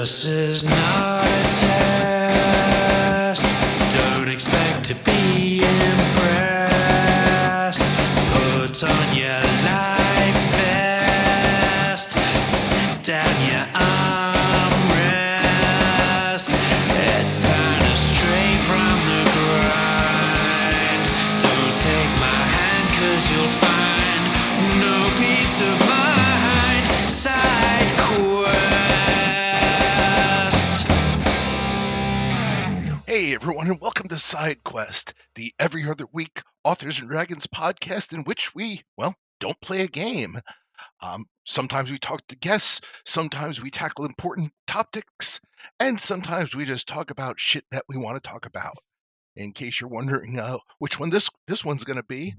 This is not a test. Don't expect to be impressed. Put on your life vest. Sit down your armrest. It's time to stray from the grind. Don't take my hand, 'cause you'll find no peace of mind. Side quest. Hey everyone, and welcome to Side Quest, the every other week Authors and Dragons podcast in which we, don't play a game. Sometimes we talk to guests, sometimes we tackle important topics, and sometimes we just talk about shit that we want to talk about. In case you're wondering which one this one's going to be,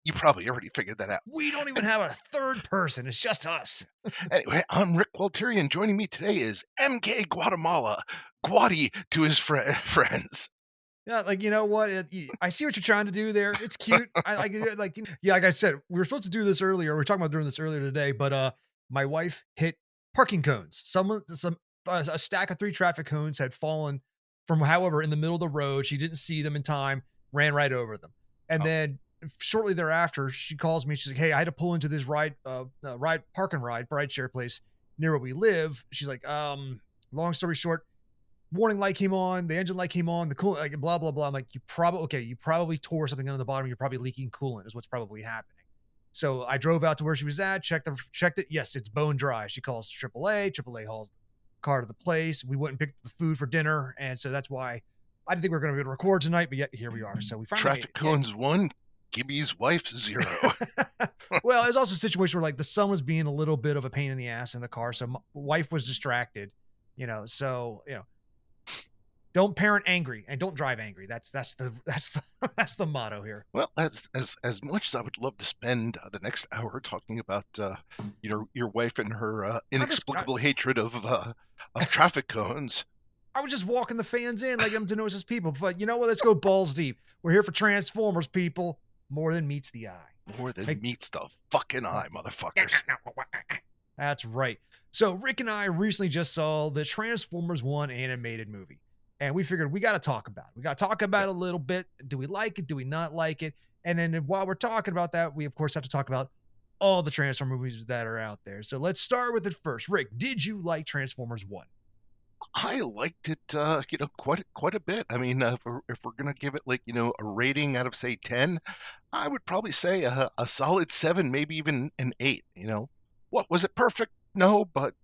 you probably already figured that out. We don't even have a third person. It's just us. Anyway, I'm Rick Walteri, and joining me today is MK Guatemala, Guati to his friends. Yeah, like, you know what? I see what you're trying to do there. It's cute. I like it. Like I said, we were supposed to do this earlier. We were talking about doing this earlier today, but my wife hit parking cones. A stack of 3 traffic cones had fallen from, however, in the middle of the road. She didn't see them in time, ran right over them. And then shortly thereafter, she calls me. She's like, "Hey, I had to pull into this ride share place near where we live." She's like, long story short, warning light came on, the engine light came on, the coolant, like, blah, blah, blah. I'm like, you probably tore something on the bottom. You're probably leaking coolant is what's probably happening. So I drove out to where she was at, checked it. Yes, it's bone dry. She calls AAA. AAA hauls the car to the place. We went and picked up the food for dinner. And so that's why I didn't think we were going to be able to record tonight, but yet here we are. So we finally Traffic cones 1, Gibby's wife 0. Well, there's also a situation where, like, the son was being a little bit of a pain in the ass in the car. So my wife was distracted, don't parent angry and don't drive angry. That's the motto here. Well, as much as I would love to spend the next hour talking about your wife and her inexplicable hatred of traffic cones. I was just walking the fans in, like, them to know it's just people. But you know what? Let's go balls deep. We're here for Transformers, people. More than meets the eye. More than meets the fucking eye, motherfuckers. That's right. So Rick and I recently just saw the Transformers 1 animated movie. And we figured we got to talk about it. We got to talk about it a little bit. Do we like it? Do we not like it? And then while we're talking about that, we, of course, have to talk about all the Transformers movies that are out there. So let's start with it first. Rick, did you like Transformers 1? I liked it, quite a bit. I mean, if we're gonna give it a rating out of say 10, I would probably say a solid 7, maybe even an 8. What was it perfect? No, but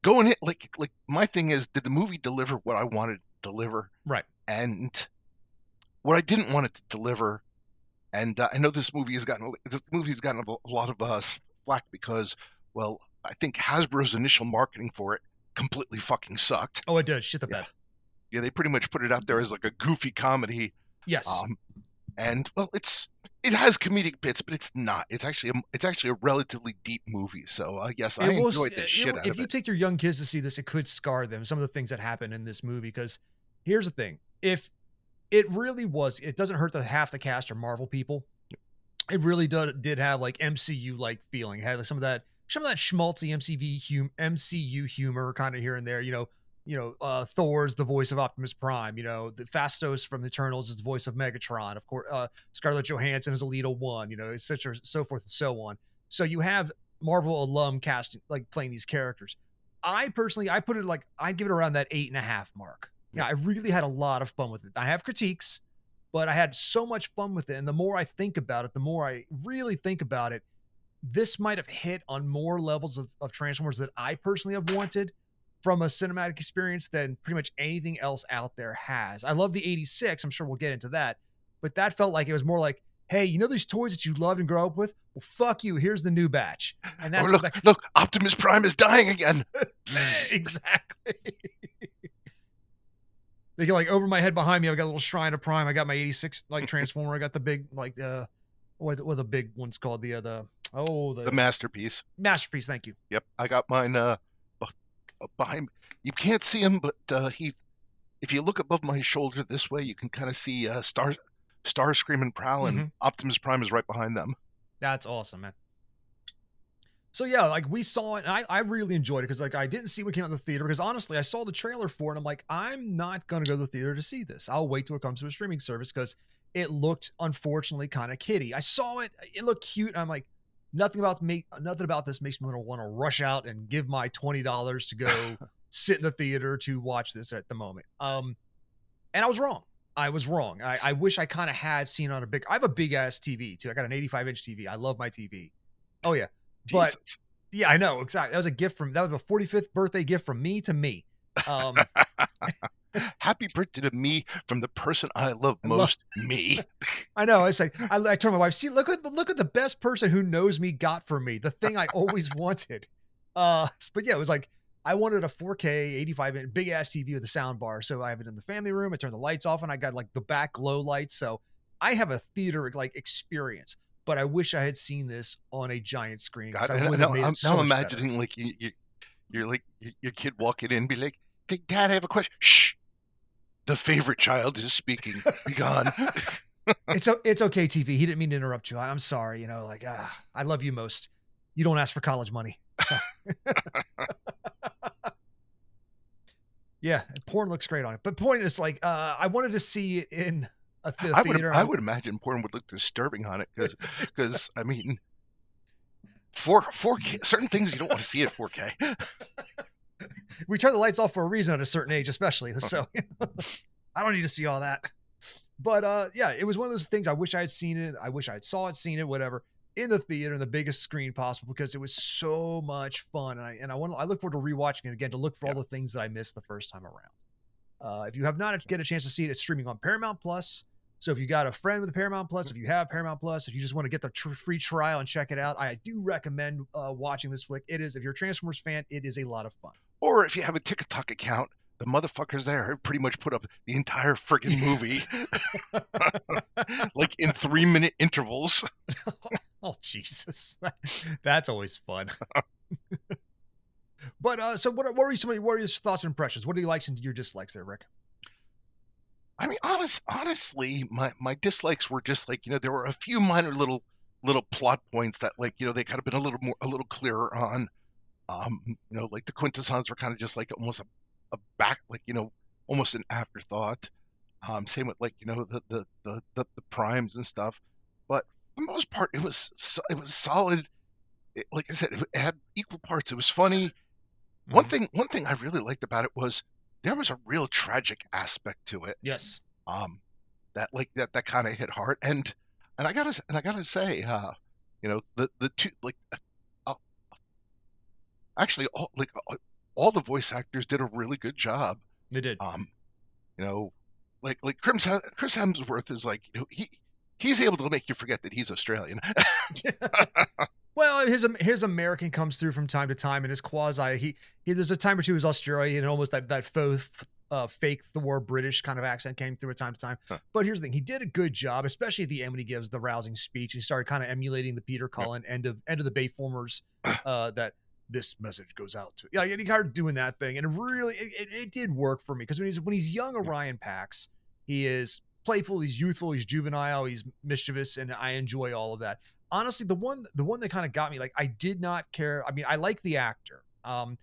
going it like my thing is, did the movie deliver what I wanted to deliver? Right. And what I didn't want it to deliver, and I know this movie's gotten a lot of flack because, well, I think Hasbro's initial marketing for it completely fucking sucked. Oh, it did. Shit the bed. Yeah, they pretty much put it out there as like a goofy comedy. Yes. And well, it has comedic bits, but it's not. It's actually a relatively deep movie. So yes, I enjoyed the shit out of it. If you take your young kids to see this, it could scar them. Some of the things that happen in this movie, because here's the thing: if it really was, it doesn't hurt that half the cast are Marvel people. It really did have like MCU like feeling. It had some of that schmaltzy MCU humor kind of here and there. Thor's the voice of Optimus Prime. The Phastos from the Eternals is the voice of Megatron. Of course, Scarlett Johansson is Alita 1. Etc. So forth and so on. So you have Marvel alum casting, like, playing these characters. I personally, I put it like, I'd give it around that 8.5 mark. I really had a lot of fun with it. I have critiques, but I had so much fun with it. And the more I think about it, the more I really think about it, this might have hit on more levels of Transformers that I personally have wanted from a cinematic experience than pretty much anything else out there has. I love the 86. I'm sure we'll get into that. But that felt like it was more like, hey, these toys that you loved and grew up with? Well, fuck you. Here's the new batch. And that's look, Optimus Prime is dying again. Exactly. They get, like, over my head behind me, I've got a little shrine of Prime. I got my 86 like Transformer. I got the big, like, what the big one's called? The Masterpiece. Masterpiece, thank you. Yep, I got mine behind. You can't see him, but if you look above my shoulder this way, you can kind of see Starscream and Prowl, and Optimus Prime is right behind them. That's awesome, man. So yeah, like we saw it, and I really enjoyed it because like I didn't see when it came out in the theater because honestly I saw the trailer for it. And I'm like, I'm not gonna go to the theater to see this. I'll wait till it comes to a streaming service because it looked unfortunately kind of kiddie. I saw it, it looked cute. And I'm like, nothing about this makes me want to rush out and give my $20 to go sit in the theater to watch this at the moment. And I was wrong. I was wrong. I wish I kind of had seen on I have a big ass TV too. I got an 85-inch TV. I love my TV. Oh yeah. But Jesus. yeah, I know exactly. That was a 45th birthday gift from me to me. Happy birthday to me from the person I love I most, me. I know. It's like I told my wife, see, look at the best person who knows me got for me the thing I always wanted. But yeah, it was like I wanted a 4K 85-inch big ass TV with a sound bar, so I have it in the family room. I turn the lights off, and I got like the back glow lights, so I have a theater like experience. But I wish I had seen this on a giant screen because God, I would have made it so now much imagining better. like you're like your kid walking in, be like, Dad, I have a question. Shh, the favorite child is speaking. Be gone. It's okay, TV. He didn't mean to interrupt you. I'm sorry. You know, like I love you most. You don't ask for college money, so yeah. Porn looks great on it, but point is like I wanted to see it in a theater. I would imagine porn would look disturbing on it because I mean, 4K, certain things you don't want to see at 4K. We turn the lights off for a reason at a certain age, especially. So I don't need to see all that. But yeah, it was one of those things. I wish I had seen it. I wish I had seen it, whatever, in the theater, in the biggest screen possible, because it was so much fun. And I look forward to rewatching it again to look for all the things that I missed the first time around. If you have not get a chance to see it, it's streaming on Paramount Plus. So if you got a friend with a Paramount Plus, if you have Paramount Plus, if you just want to get the free trial and check it out, I do recommend watching this flick. It is, if you're a Transformers fan, it is a lot of fun. Or if you have a TikTok account, the motherfuckers there have pretty much put up the entire friggin' movie, like in 3-minute intervals. Oh Jesus, that's always fun. But so what are your thoughts and impressions? What do you likes and your dislikes there, Rick? I mean, honestly, my dislikes were just like, there were a few minor little plot points that, like, they could have been a little clearer on. Like the quintessons were kind of just like almost a back, like, almost an afterthought. Same with, like, the primes and stuff. But for the most part, it was solid. Like I said, it had equal parts. It was funny. One thing I really liked about it was there was a real tragic aspect to it. Yes. That kind of hit hard. And I gotta say, the two, like, actually all the voice actors did a really good job. They did. Like Chris Hemsworth is like, he's able to make you forget that he's Australian. Well, his American comes through from time to time, and his quasi he there's a time or two he was Australian, and almost that faux fake Thor British kind of accent came through at time to time. Huh. But here's the thing: he did a good job, especially at the end when he gives the rousing speech. He started kind of emulating the Peter Cullen end of the Bayformers that this message goes out to. Yeah, and he started doing that thing, and it did work for me because when he's young Orion Pax, he is playful, he's youthful, he's juvenile, he's mischievous, and I enjoy all of that. Honestly, the one that kind of got me, like, I did not care. I mean, I like the actor. I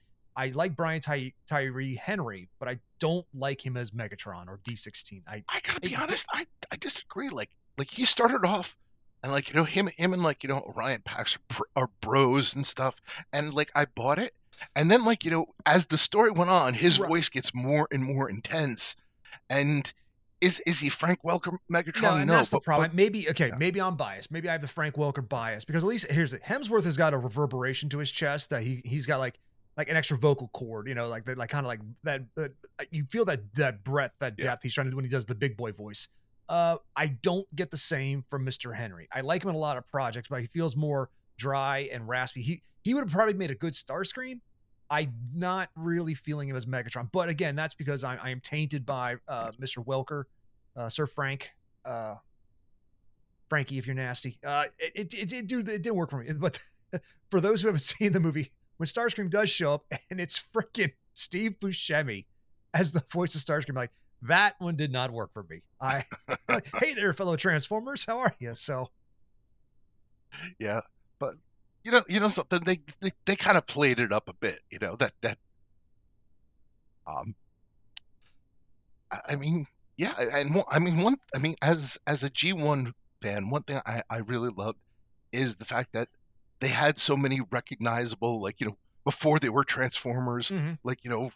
like Brian Tyree Henry, but I don't like him as Megatron or D16. I gotta be honest, I disagree. Like he started off, and, like, him and, like, Orion Pax are bros and stuff, and, like, I bought it. And then, like, as the story went on, his voice gets more and more intense. And is he Frank Welker Megatron? No, and that's the problem. Maybe I'm biased. Maybe I have the Frank Welker bias, because at least here's it. Hemsworth has got a reverberation to his chest that he's got like an extra vocal cord, like that, like kind of like that. You feel that breadth, that depth he's trying to do when he does the big boy voice. I don't get the same from Mr. Henry. I like him in a lot of projects, but he feels more dry and raspy. He would have probably made a good Starscream. I'm not really feeling him as Megatron, but again, that's because I am tainted by Mr. Welker, Sir Frank, Frankie, if you're nasty. It didn't work for me. But for those who haven't seen the movie, when Starscream does show up and it's freaking Steve Buscemi as the voice of Starscream, like, that one did not work for me. Hey there, fellow Transformers, how are you? So, yeah, but you know something, they kind of played it up a bit, you know, that um I mean, yeah, and I mean, as a G1 fan, one thing I really loved is the fact that they had so many recognizable, like, you know, before they were Transformers, Hmm. like, you know,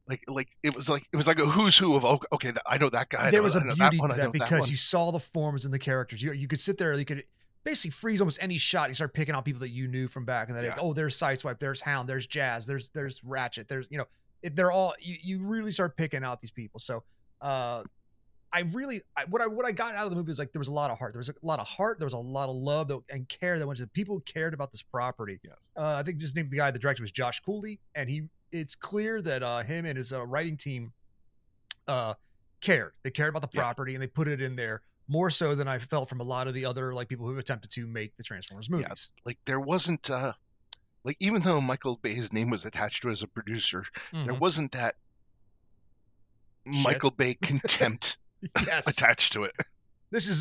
it was like a who's who of, okay, I know that guy, There was a I know that beauty one, to I that know that because one. you saw the forms and the characters. You could sit there, you could basically freeze almost any shot. You start picking out people that you knew from back in the day. Like, Yeah, oh, there's Sideswipe, there's Hound, there's Jazz, there's Ratchet, there's they're all you really start picking out these people. So what I got out of the movie is like there was a lot of heart. There was a lot of heart. There was a lot of love and care that went to the people who cared about this property. yes, I think just named the guy, the director was Josh Cooley, and it's clear that him and his writing team uh cared. They cared about the yeah, property and they put it in there more so than I felt from a lot of the other like people who attempted to make the Transformers yeah. movies. Like there wasn't like, even though Michael Bay's name was attached to it as a producer, there Hmm. wasn't that Michael Shit. Bay contempt Yes. attached to it.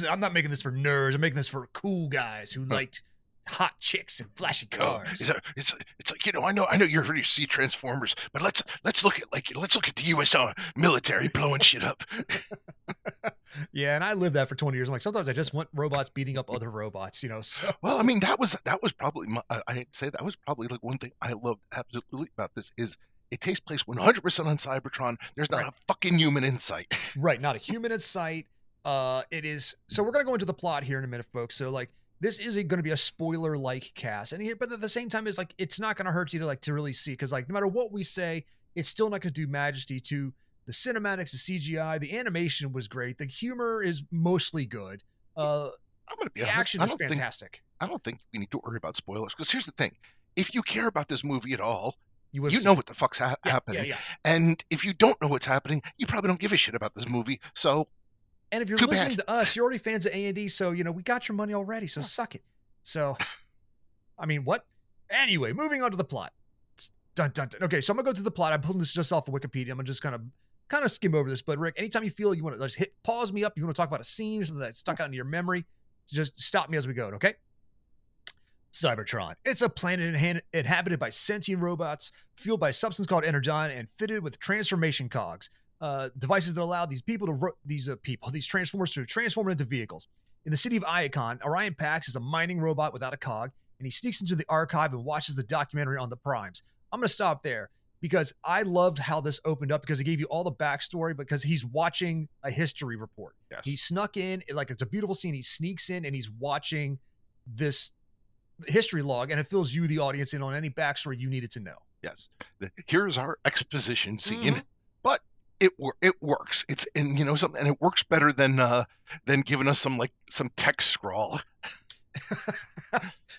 I'm not making this for nerds. I'm making this for cool guys who liked hot chicks and flashy Oh, cars. it's like, you know, I know you're ready to see Transformers, but let's look at, like, let's look at the U.S. Military blowing shit up. Yeah, and I lived that for 20 years. I'm like, sometimes I just want robots beating up other robots, So Well, I mean, that was probably I'd say that was probably like one thing I loved absolutely about this is it takes place 100% on Cybertron. There's not right. a fucking human in sight. Right, not a human in sight. It is so we're gonna go into the plot here in a minute, folks. So like this is gonna be a spoiler like cast, and here, but at the same time, it's like it's not gonna hurt you to really see because like no matter what we say, it's still not gonna do majesty to the cinematics, the CGI, the animation was great, the humor is mostly good, uh, I'm gonna be the honest. action is fantastic. I don't think we need to worry about spoilers because here's the thing: if you care about this movie at all, You would have you know seen it. what the fuck's Yeah, yeah, happening, yeah. and if you don't know what's happening, you probably don't give a shit about this movie. So And if you're too bad. listening to us, you're already fans of A&D, so we got your money already. So suck it. So I mean, what? Anyway, moving on to the plot. Dun, dun, dun. Okay, so I'm gonna go through the plot. I'm pulling this just off of Wikipedia. I'm gonna just kind of skim over this. But Rick, anytime you feel you want to just hit pause me up, you want to talk about a scene, something that stuck out in your memory, just stop me as we go. Okay. Cybertron. It's a planet inhabited by sentient robots, fueled by a substance called energon, and fitted with transformation cogs, devices that allow these these transformers to transform into vehicles. In the city of Iacon, Orion Pax is a mining robot without a cog, and he sneaks into the archive and watches the documentary on the primes. I'm going to stop there because I loved how this opened up because it gave you all the backstory because he's watching a history report. He Yes, snuck in, like it's a beautiful scene. He sneaks in and he's watching this history log, and it fills you, the audience, in on any backstory you needed to know. yes. Here's our exposition Mm-hmm. scene, but it works. It's, and you know something, and it works better than giving us some text scrawl.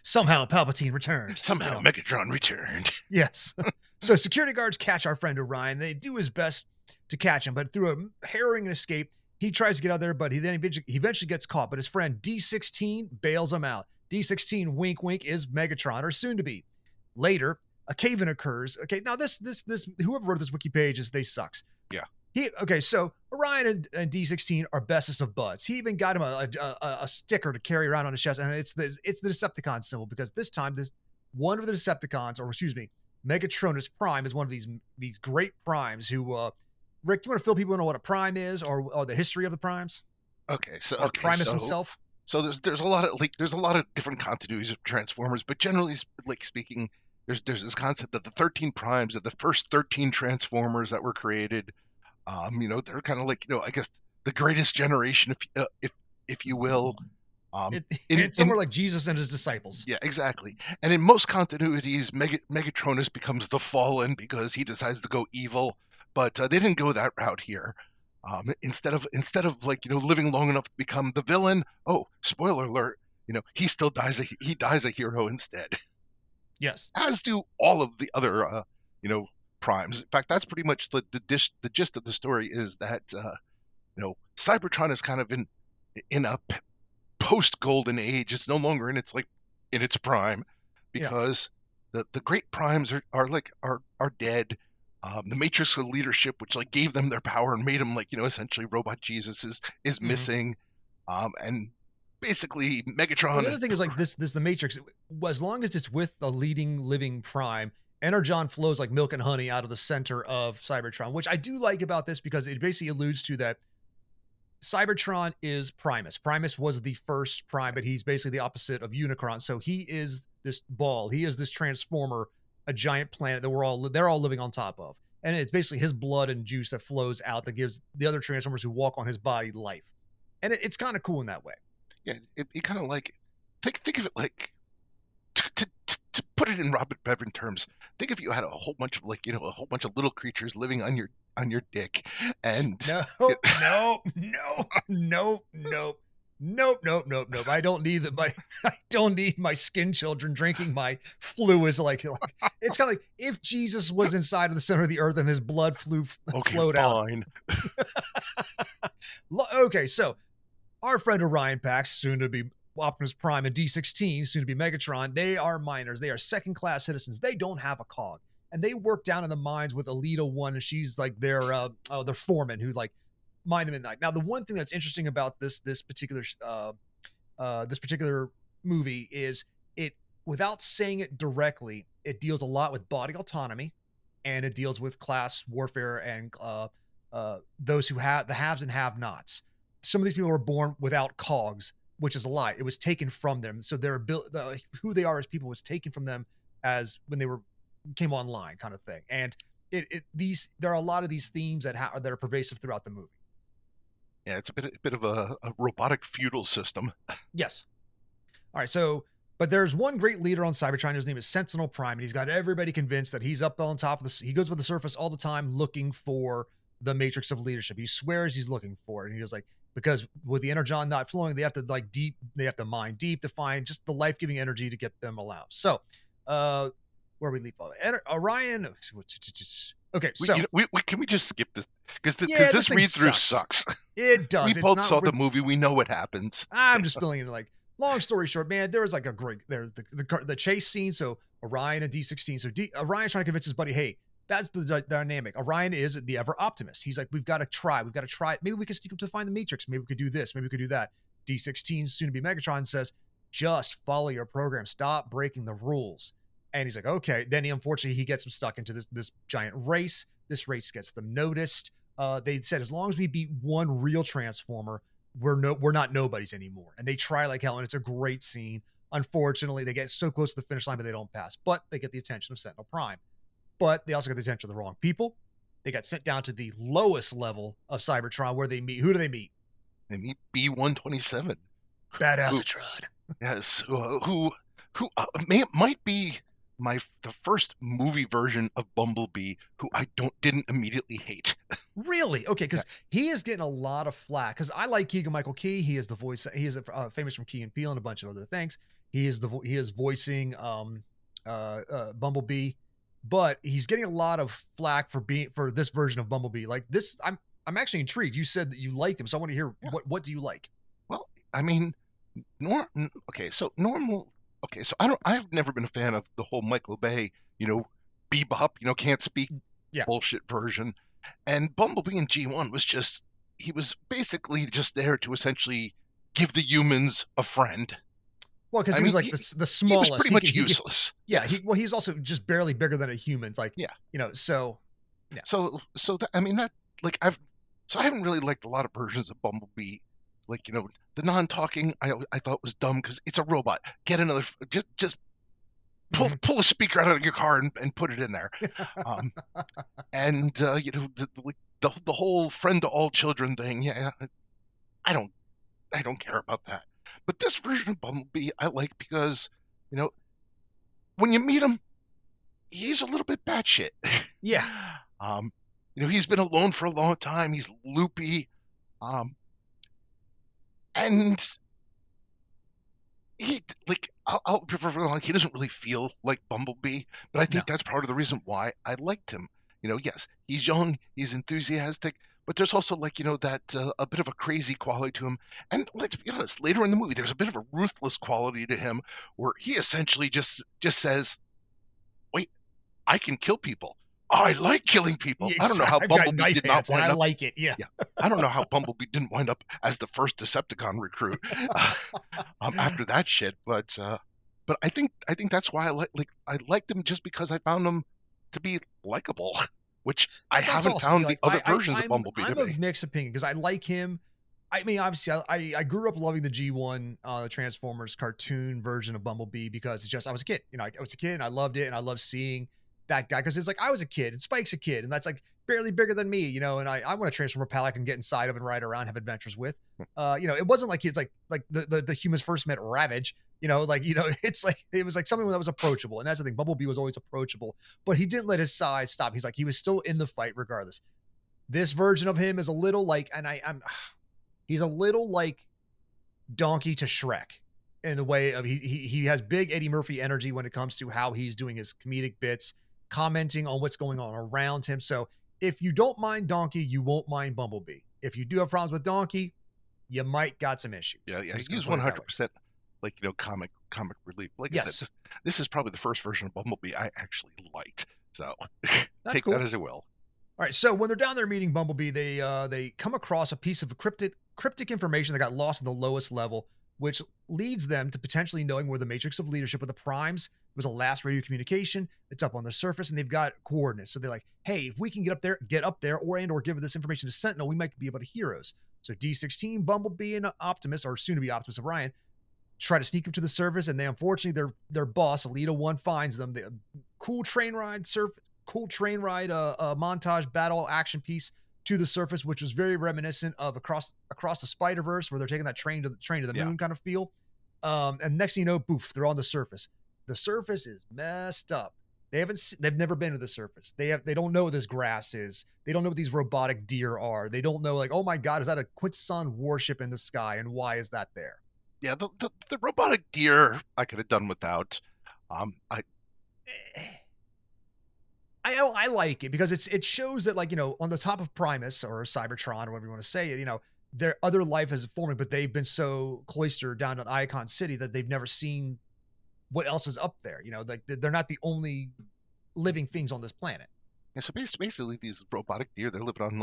Somehow Palpatine returned. Somehow Megatron returned. Yes. So security guards catch our friend Orion. They do his best to catch him, but through a harrowing escape, he tries to get out there, but he eventually gets caught. But his friend D16 bails him out. D16, wink, wink, is Megatron, or soon to be. Later, a cave-in occurs. Okay, now this whoever wrote this wiki page is sucks. Yeah. So Orion and D16 are bestest of buds. He even got him a sticker to carry around on his chest, and it's the Decepticon symbol because this time this one of the Decepticons, or excuse me, Megatronus Prime is one of these great primes who Rick, you want to fill people in on what a prime is or the history of the primes? Okay, Or Primus himself? so there's a lot of, like, there's a lot of different continuities of Transformers, but generally like speaking, there's this concept of the 13 primes, of the first 13 Transformers that were created. You know, they're kind of like, you know, I guess the greatest generation, if you will. It's In somewhere like Jesus and his disciples. Yeah, exactly. And in most continuities, Megatronus becomes the Fallen because he decides to go evil, but they didn't go that route here. Instead of, like, you know, living long enough to become the villain, oh, spoiler alert, you know, he dies a hero instead. Yes. As do all of the other you know, primes. In fact, that's pretty much the gist of the story, is that you know, Cybertron is kind of in a post golden age. It's no longer in its prime, Yeah. because the great primes are dead. The matrix of leadership, which like gave them their power and made them, like, you know, essentially robot Jesus, is Mhm. missing. And basically Well, Megatron. the other thing is like this the Matrix, as long as it's with the leading living prime, energon flows like milk and honey out of the center of Cybertron, which I do like about this because it basically alludes to that Cybertron is Primus. Primus was the first prime, but he's basically the opposite of Unicron. So he is this ball. He is this transformer, a giant planet that they're all living on top of. And it's basically his blood and juice that flows out that gives the other transformers who walk on his body life. And it's kind of cool in that way. Yeah, it kind of like think of it like to put it in Robert Bevan terms. Think if you had a whole bunch of like a whole bunch of little creatures living on your dick, and No, no, no, no, no. Nope, nope, nope, nope. I don't need I don't need my skin children drinking my fluids like it's kind of like if Jesus was inside of the center of the earth and his blood flowed out. fine. Okay, so our friend Orion Pax, soon to be Optimus Prime, and D16, soon to be Megatron, they are miners. They are second-class citizens. They don't have a cog. And they work down in the mines with Alita 1, and she's like their foreman who like mine them at night. Now, the one thing that's interesting about this particular movie is it, without saying it directly, it deals a lot with body autonomy, and it deals with class warfare and those who have the haves and have-nots. Some of these people were born without cogs, which is a lie. It was taken from them. So their who they are as people was taken from them as when they came online, kind of thing. And there are a lot of these themes that are pervasive throughout the movie. Yeah, it's a bit of a robotic feudal system. Yes. All right. So, but there's one great leader on Cybertron. His name is Sentinel Prime, and he's got everybody convinced that he's up on top of this. He goes with the surface all the time looking for the matrix of leadership. He swears he's looking for it. And he was like, because with the energon not flowing, they have to mine deep to find just the life-giving energy to get them allowed. So, where we leave off, Orion. Okay, so can we just skip this because this this thing read-through sucks. sucks. It does. We both saw the movie. We know what happens. I'm just feeling it like. Long story short, man, there was like the chase scene. So Orion and D16. So Orion's trying to convince his buddy, hey, that's the dynamic. Orion is the ever optimist. He's like, we've got to try. Maybe we can sneak up to find the Matrix. Maybe we could do this. Maybe we could do that. D16, soon to be Megatron, says, just follow your program. Stop breaking the rules. And he's like, okay. Then unfortunately, he gets him stuck into this giant race. This race gets them noticed. They said, as long as we beat one real transformer, we're not nobodies anymore. And they try like hell, and it's a great scene. Unfortunately, they get so close to the finish line, but they don't pass. But they get the attention of Sentinel Prime. But they also get the attention of the wrong people. They got sent down to the lowest level of Cybertron, where they meet. Who do they meet? They meet B127. Badassatron. Yes, who might be the first movie version of Bumblebee who I didn't immediately hate. Really? Okay, because he is getting a lot of flack. Because I like Keegan-Michael Key. He is the voice. He is famous from Key and Peele and a bunch of other things. He is voicing Bumblebee, but he's getting a lot of flack for this version of Bumblebee. Like this, I'm actually intrigued. You said that you liked him, so I want to hear what do you like? Well, I mean, normal. Okay, so I've never been a fan of the whole Michael Bay, bebop, can't speak bullshit version. And Bumblebee in G1 he was basically just there to essentially give the humans a friend. Well, because he was like the smallest. He was pretty much useless. He's also just barely bigger than a human. It's like, so. Yeah. So I haven't really liked a lot of versions of Bumblebee. Like, the non-talking, I thought was dumb because it's a robot. Get another, just pull a speaker out of your car and put it in there. The whole friend to all children thing. Yeah, I don't care about that. But this version of Bumblebee I like because, when you meet him, he's a little bit batshit. Yeah. He's been alone for a long time. He's loopy. And he I'll prefer he doesn't really feel like Bumblebee, but I think that's part of the reason why I liked him. Yes, he's young, he's enthusiastic, but there's also that a bit of a crazy quality to him. And let's be honest, later in the movie, there's a bit of a ruthless quality to him, where he essentially just says, "Wait, I can kill people. I like killing people. I don't know how I've got Bumblebee knife did not hands, and wind I up. like it. Yeah. Yeah, I don't know how Bumblebee didn't wind up as the first Decepticon recruit after that shit. But I think that's why I liked him, just because I found him to be likable, which I That's haven't also me. found the Like other versions of Bumblebee to I'm of be. mixed opinion because I like him. I mean, obviously, I grew up loving the G1 Transformers cartoon version of Bumblebee because it's just I was a kid. You know, I was a kid and I loved it, and I loved seeing that guy because it's like I was a kid and Spike's a kid, and that's like barely bigger than me, you know. And I want to transform a pal I can get inside of and ride around, have adventures with. You know, it wasn't like it's like the humans first met Ravage. You know, like it's like it was like something that was approachable, and that's the thing. Bumblebee was always approachable, but he didn't let his size stop. He's like he was still in the fight regardless. This version of him is a little like, and I'm he's a little like Donkey to Shrek in the way of he has big Eddie Murphy energy when it comes to how he's doing his comedic bits, commenting on what's going on around him. So if you don't mind Donkey, you won't mind Bumblebee. If you do have problems with Donkey, you might got some issues. Yeah, I'm just he's gonna put it that way. 100% like comic relief. Like I Yes, said, this is probably the first version of Bumblebee I actually liked. So that's take cool. that as you will. All right, so when they're down there meeting Bumblebee, they come across a piece of cryptic information that got lost at the lowest level, which leads them to potentially knowing where the matrix of leadership of the primes was a last radio communication. It's up on the surface, and they've got coordinates. So they're like, "Hey, if we can get up there, or give this information to Sentinel, we might be able to heroes." So D16, Bumblebee, and Optimus, or soon to be Optimus Orion, try to sneak up to the surface, and they unfortunately their boss Alita 1 finds them. The cool train ride montage battle action piece to the surface, which was very reminiscent of across the Spider-Verse, where they're taking that train to the moon kind of feel. And next thing you know, boof, they're on the surface. The surface is messed up. They've never been to the surface. They don't know what this grass is. They don't know what these robotic deer are. They don't know, like, oh my God, is that a Quintesson warship in the sky? And why is that there? Yeah, the robotic deer I could have done without. I like it because it shows that, like, on the top of Primus or Cybertron or whatever you want to say it, their other life is forming, but they've been so cloistered down to Icon City that they've never seen what else is up there. Like they're not the only living things on this planet. Yeah, so basically these robotic deer, they're living on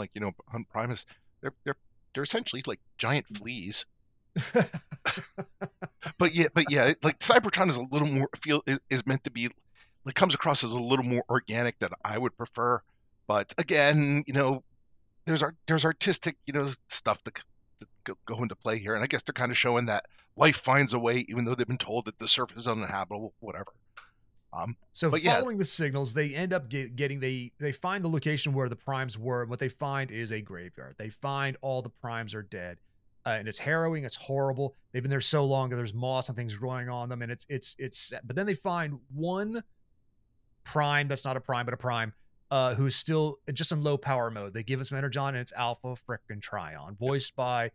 on Primus. They're essentially like giant fleas. But yeah, like Cybertron is a little more is meant to be, like, comes across as a little more organic than I would prefer. But again, there's artistic stuff that go into play here, and I guess they're kind of showing that life finds a way, even though they've been told that the surface is uninhabitable, whatever. So but yeah, following the signals, they end up getting they find the location where the primes were, and what they find is a graveyard. They find all the primes are dead. And it's harrowing. It's horrible. They've been there so long that there's moss and things growing on them, and it's. But then they find one prime that's not a prime, but a prime, who's still just in low power mode. They give us Energon, and it's Alpha frickin' Trion, voiced by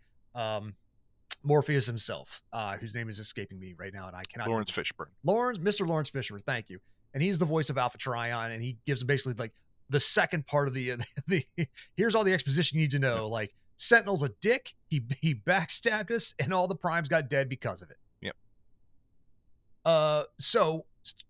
Morpheus himself, whose name is escaping me right now, and I cannot. Lawrence Fishburne. Mr. Lawrence Fishburne, thank you. And he's the voice of Alpha Trion, and he gives basically like the second part of the here's all the exposition you need to know. Like, Sentinel's a dick. He backstabbed us, and all the primes got dead because of it. Yep. So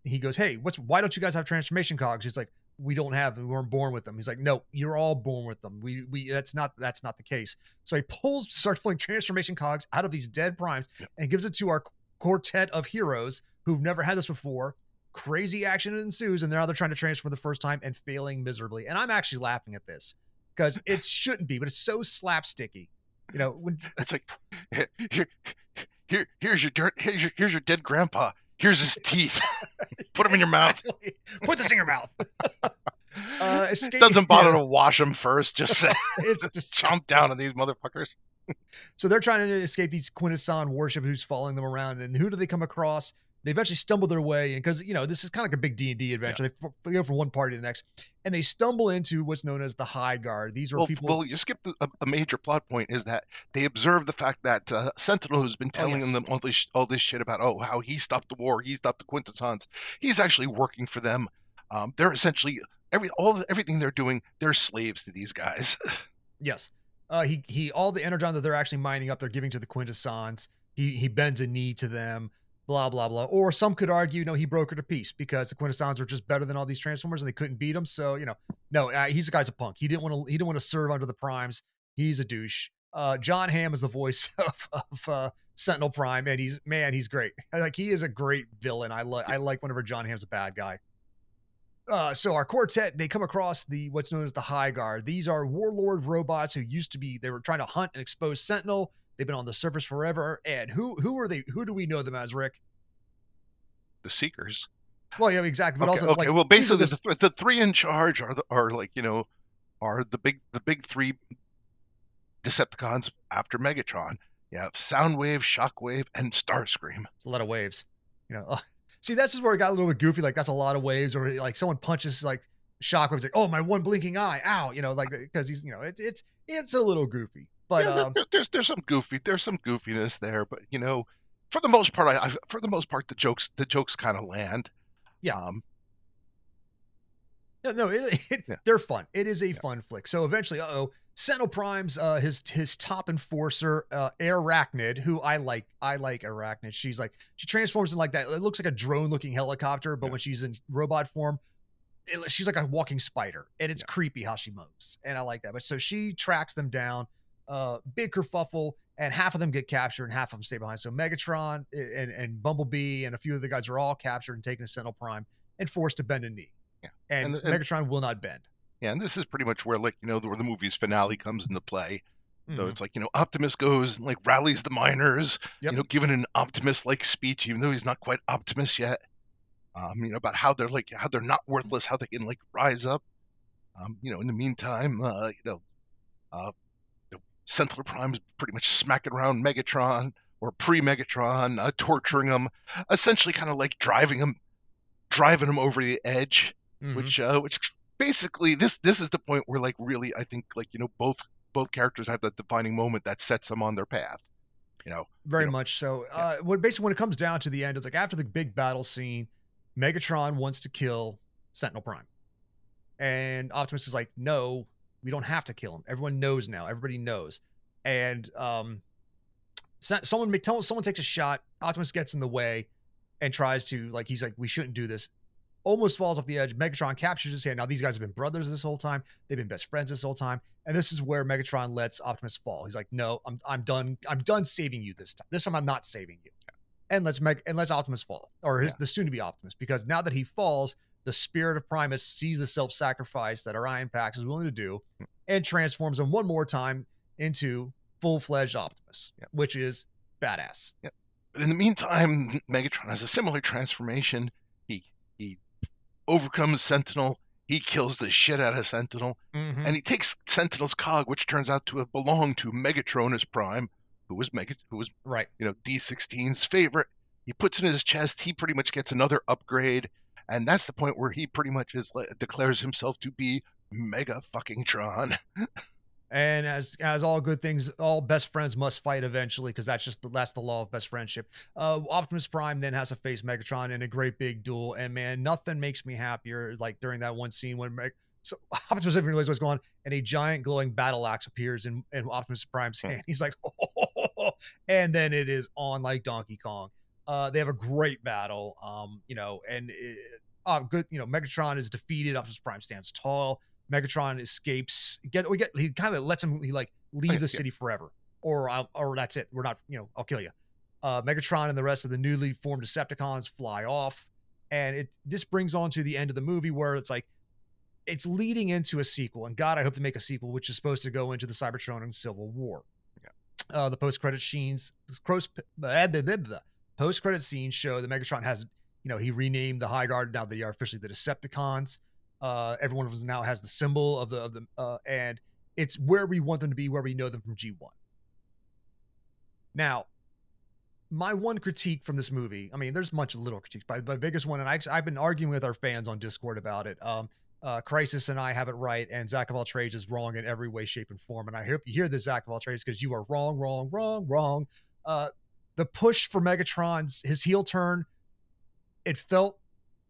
he goes, "Hey, why don't you guys have transformation cogs?" He's like, "We don't have them. We weren't born with them." He's like, "No, you're all born with them. We that's not the case." So he starts pulling transformation cogs out of these dead primes and gives it to our quartet of heroes who've never had this before. Crazy action ensues, and now they're trying to transform the first time and failing miserably. And I'm actually laughing at this because it shouldn't be, but it's so slapsticky. When it's like, here's your dead grandpa. Here's his teeth. Put them in your mouth. Put this in your mouth. Doesn't bother to wash them first. Just it's chomp down on these motherfuckers. So they're trying to escape these Quintesson worship who's following them around, and who do they come across? They eventually stumble their way, and because this is kind of like a big D&D adventure. They go from one party to the next, and they stumble into what's known as the High Guard. These are people. Well, you skipped a major plot point, is that they observe the fact that Sentinel, who's been telling them all this shit about how he stopped the war, he stopped the Quintessons, he's actually working for them. They're essentially everything they're doing. They're slaves to these guys. Yes. He all the energon that they're actually mining up, they're giving to the Quintessons. He bends a knee to them. blah, blah, blah. Or some could argue, no, he broke her to peace because the Quintessons were just better than all these Transformers and they couldn't beat him. So, no, he's the guy's a punk. He didn't want to serve under the Primes. He's a douche. John Hamm is the voice of Sentinel Prime, and he's great. Like, he is a great villain. I like whenever John Hamm's a bad guy. So our quartet, they come across what's known as the High Guard. These are warlord robots who they were trying to hunt and expose Sentinel. They've been on the surface forever. And who are they? Who do we know them as, Rick? The Seekers. Well, yeah, exactly. But Okay, also, like, well, basically, the three in charge are the big three Decepticons after Megatron. You have Soundwave, Shockwave, and Starscream. It's a lot of waves. See, that's just where it got a little bit goofy. Like, that's a lot of waves, or like someone punches like Shockwave's like, oh, my one blinking eye, ow, like, because he's, it's a little goofy. But there's some goofiness there, but for the most part, the jokes kind of land. Yeah. They're fun. It is a fun flick. So eventually, Sentinel Prime's his top enforcer, Arachnid, who I like Arachnid. She transforms in like that. It looks like a drone looking helicopter, but when she's in robot form, she's like a walking spider, and it's creepy how she moves, and I like that. But so she tracks them down, big kerfuffle, and half of them get captured and half of them stay behind. So Megatron and Bumblebee and a few of the guys are all captured and taken to Sentinel Prime and forced to bend a knee. Yeah. And Megatron will not bend. Yeah, and this is pretty much where where the movie's finale comes into play. So it's like, Optimus goes and like rallies the miners, giving an Optimus-like speech, even though he's not quite Optimus yet. About how they're not worthless, how they can like rise up. In the meantime, Sentinel Prime's pretty much smacking around Megatron or pre-Megatron, torturing him, essentially kind of like driving him over the edge. Which basically this is the point where like really I think like both characters have that defining moment that sets them on their path. Very much so. When it comes down to the end, it's like after the big battle scene, Megatron wants to kill Sentinel Prime, and Optimus is like, no, we don't have to kill him. Everyone knows now. Everybody knows. And someone takes a shot. Optimus gets in the way and tries to he's like, we shouldn't do this. Almost falls off the edge. Megatron captures his hand. Now these guys have been brothers this whole time. They've been best friends this whole time. And this is where Megatron lets Optimus fall. He's like, no, I'm done. I'm done saving you this time. This time I'm not saving you. And let's Optimus fall, or the soon-to-be Optimus, because now that he falls, the spirit of Primus sees the self-sacrifice that Orion Pax is willing to do, and transforms him one more time into full-fledged Optimus, which is badass. Yeah. But in the meantime, Megatron has a similar transformation. He overcomes Sentinel. He kills the shit out of Sentinel, and he takes Sentinel's cog, which turns out to have belonged to Megatronus Prime, who was right. D16's favorite. He puts it in his chest. He pretty much gets another upgrade, and that's the point where he pretty much declares himself to be Mega fucking Tron. And as all good things, all best friends must fight eventually, because that's the law of best friendship. Optimus Prime then has to face Megatron in a great big duel, and man, nothing makes me happier like during that one scene when Optimus doesn't realize what's going on, and a giant glowing battle axe appears in Optimus Prime's hand. He's like, oh, and then it is on like Donkey Kong. They have a great battle, good. Megatron is defeated. Optimus Prime stands tall. Megatron escapes. He kind of lets him leave the city forever, or that's it. We're not. I'll kill you. Megatron and the rest of the newly formed Decepticons fly off, and this brings on to the end of the movie where it's like it's leading into a sequel. And God, I hope to make a sequel, which is supposed to go into the Cybertron and Civil War. Yeah. The post-credit scenes, post-credit scenes show that Megatron has, he renamed the High Guard. Now they are officially the Decepticons. Every one of them now has the symbol of the and it's where we want them to be, where we know them from G1. Now, my one critique from this movie, I mean, there's a bunch of little critiques, but my biggest one, and I've been arguing with our fans on Discord about it. Crisis and I have it right, and Zach of all trades is wrong in every way, shape, and form. And I hope you hear this, Zach of all trades, because you are wrong. The push for Megatron's his heel turn, it felt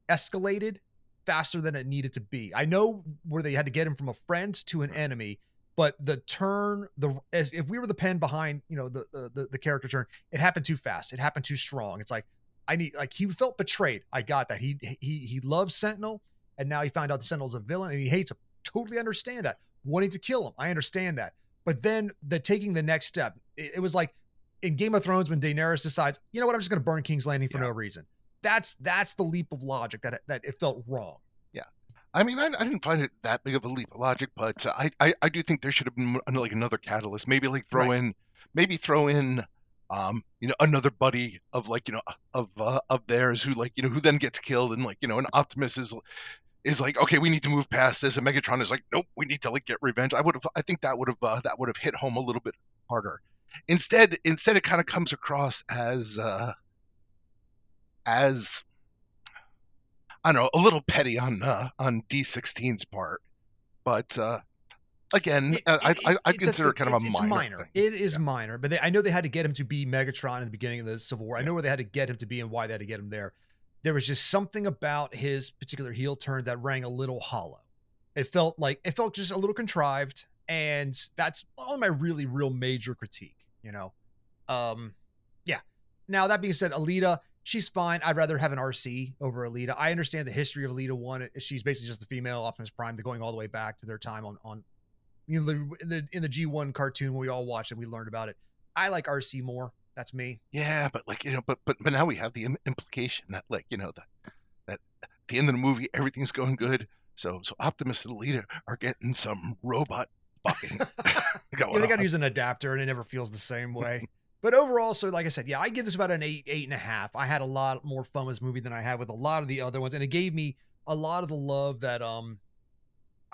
escalated faster than it needed to be. I know where they had to get him from a friend to an enemy, but the turn, if we were the pen behind, the character turn, it happened too fast. It happened too strong. It's like, I need, like, he felt betrayed. I got that. He loves Sentinel, and now he found out the Sentinel's a villain, and he hates him. Totally understand that. Wanting to kill him, I understand that. But then taking the next step, it was like in Game of Thrones when Daenerys decides, you know what, I'm just going to burn King's Landing for no reason. That's the leap of logic that it felt wrong. Yeah. I mean, I didn't find it that big of a leap of logic, but I do think there should have been like another catalyst. Maybe like throw in, another buddy of like, of theirs who like, who then gets killed, and like, and Optimus is like, okay, we need to move past this, and Megatron is like, nope, we need to like get revenge. I think that would have hit home a little bit harder. Instead, it kind of comes across as I don't know, a little petty on D16's part, but again, I'd consider it kind of a minor thing. It is minor, but I know they had to get him to be Megatron in the beginning of the Civil War. I know where they had to get him to be and why they had to get him there. There was just something about his particular heel turn that rang a little hollow. It felt just a little contrived, and that's all my really real major critique. Yeah. Now that being said, Alita, she's fine. I'd rather have an RC over Alita. I understand the history of Alita 1. She's basically just the female Optimus Prime. They're going all the way back to their time on in the G1 cartoon when we all watched it. We learned about it. I like RC more. That's me. Yeah, but like, but now we have the implication that like, that at the end of the movie, everything's going good. So Optimus and Alita are getting some robot fucking going they got to on. use an adapter, and it never feels the same way. But overall, so like I said, I give this about an 8.5. I had a lot more fun with this movie than I had with a lot of the other ones, and it gave me a lot of the love that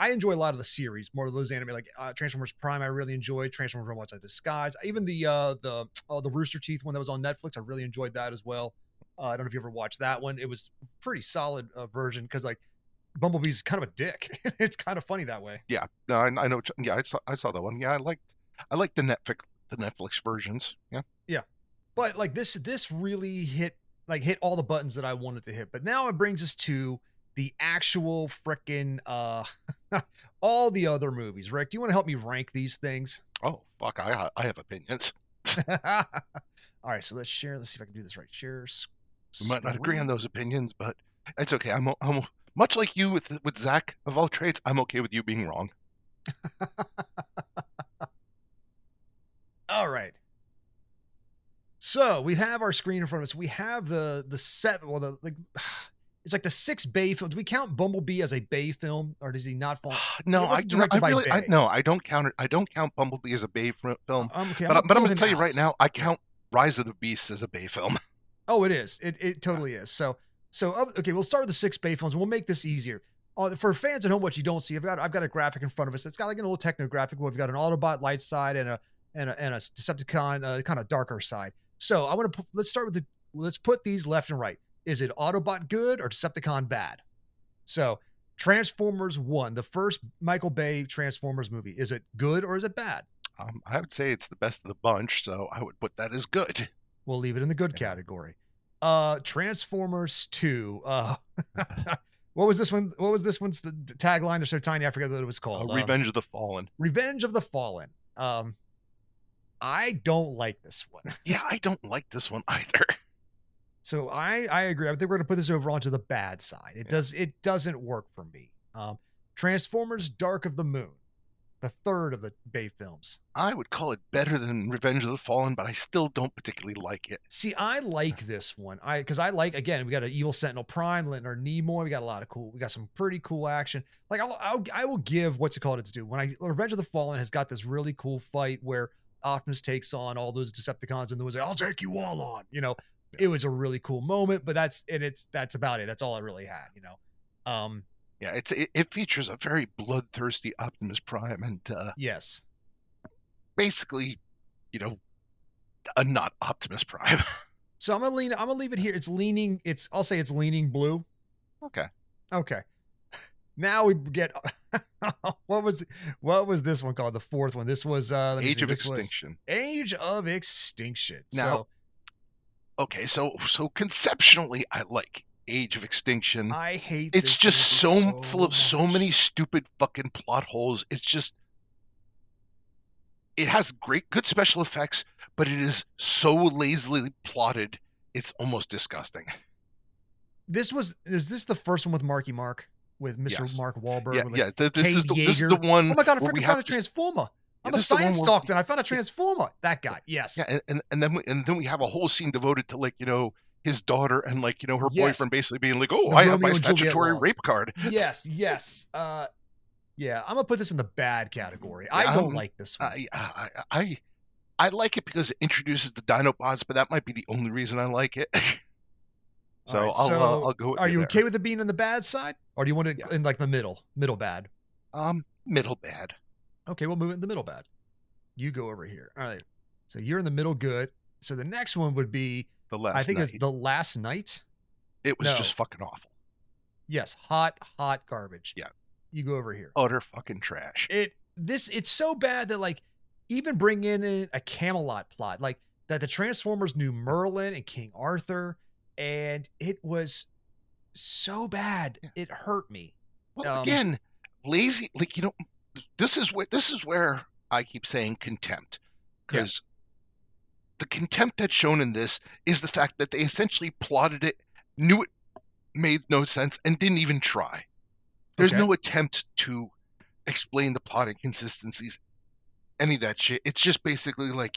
I enjoy a lot of the series, more of those anime, like Transformers Prime. I really enjoyed Transformers: Robots in Disguise. Even the Rooster Teeth one that was on Netflix, I really enjoyed that as well. I don't know if you ever watched that one. It was a pretty solid version because like Bumblebee's kind of a dick. It's kind of funny that way. Yeah, no, I know. Yeah, I saw that one. Yeah, I liked the Netflix versions. Yeah. But like this really hit all the buttons that I wanted to hit. But now it brings us to the actual frickin' all the other movies. Rick, do you want to help me rank these things? Oh fuck, I have opinions. All right, so let's share. Let's see if I can do this right. Share. We might not agree on those opinions, but it's okay. I'm much like you with Zach of all trades. I'm okay with you being wrong. All right. So we have our screen in front of us. We have the seven. Well, it's like the 6 Bay films. Do we count Bumblebee as a Bay film, or does he not fall? No, I don't count it. I don't count Bumblebee as a Bay film. Okay, but I'm going to tell you right now, I count Rise of the Beasts as a Bay film. Oh, it is. It totally is. So okay, we'll start with the 6 Bay films, and we'll make this easier. For fans at home, what you don't see, I've got a graphic in front of us. It's got like an old techno graphic where we've got an Autobot light side and a Decepticon kind of darker side. So I want to let's put these left and right. Is it Autobot good or Decepticon bad? So Transformers 1, the first Michael Bay Transformers movie, is it good or is it bad? I would say it's the best of the bunch, so I would put that as good. We'll leave it in the good category. Transformers 2. What was this one? What was this one's the tagline? They're so tiny, I forget what it was called. Revenge of the Fallen. Revenge of the Fallen. I don't like this one. Yeah, I don't like this one either. So I agree. I think we're going to put this over onto the bad side. It doesn't work for me. Transformers Dark of the Moon, the third of the Bay films. I would call it better than Revenge of the Fallen, but I still don't particularly like it. See, I like this one. Because I like, again, we got an evil Sentinel Prime, Leonard Nimoy. We got some pretty cool action. Like I will give what's it called its due. Revenge of the Fallen has got this really cool fight where Optimus takes on all those Decepticons and the one's like, I'll take you all on, It was a really cool moment, but that's about it. That's all I really had, Yeah, it features a very bloodthirsty Optimus Prime and yes, basically, a not Optimus Prime. So I'm gonna leave it here. I'll say it's leaning blue. Okay. Now we get what was this one called? The fourth one. This was Age of Extinction. Age of Extinction. Now, okay, so conceptually, I like Age of Extinction. I hate it's just so full of much. So many stupid fucking plot holes. It's just, it has good special effects, but it is so lazily plotted it's almost disgusting. Is this the first one with Marky Mark? With Mr. Yes. Mark Wahlberg? Yeah, with yeah. like This is Kate the Yeager? one Oh my God, I where we freaking have found a this. Transformer. Yeah, I'm a this is the one science where doctor and I found a Transformer. That guy. Yes. yeah, and then we have a whole scene devoted to like his daughter and like her Yes. boyfriend basically being like, oh, The I have my Romeo and Juliet statutory laws. rape card. Yes. Yeah, I'm gonna put this in the bad category. I Yeah, don't like this one. I like it because it introduces the Dinobots, but that might be the only reason I like it. So All right, I'll go with are you there. okay with it being in the bad side? Or do you want it Yeah. in like the middle bad? Middle bad. Okay, we'll move it in the middle bad. You go over here. All right. So you're in the middle good. So the next one would be The Last I think Night. it's The Last Night. It was No. just fucking awful. Yes, hot garbage. Yeah. You go over here. Utter fucking trash. It's so bad that like even bring in a Camelot plot, like that the Transformers knew Merlin and King Arthur, and it was so bad. Yeah. It hurt me. Well, again, lazy. Like this is where I keep saying contempt, because the contempt that's shown in this is the fact that they essentially plotted it, knew it made no sense, and didn't even try. There's Okay. no attempt to explain the plot inconsistencies, any of that shit. It's just basically like,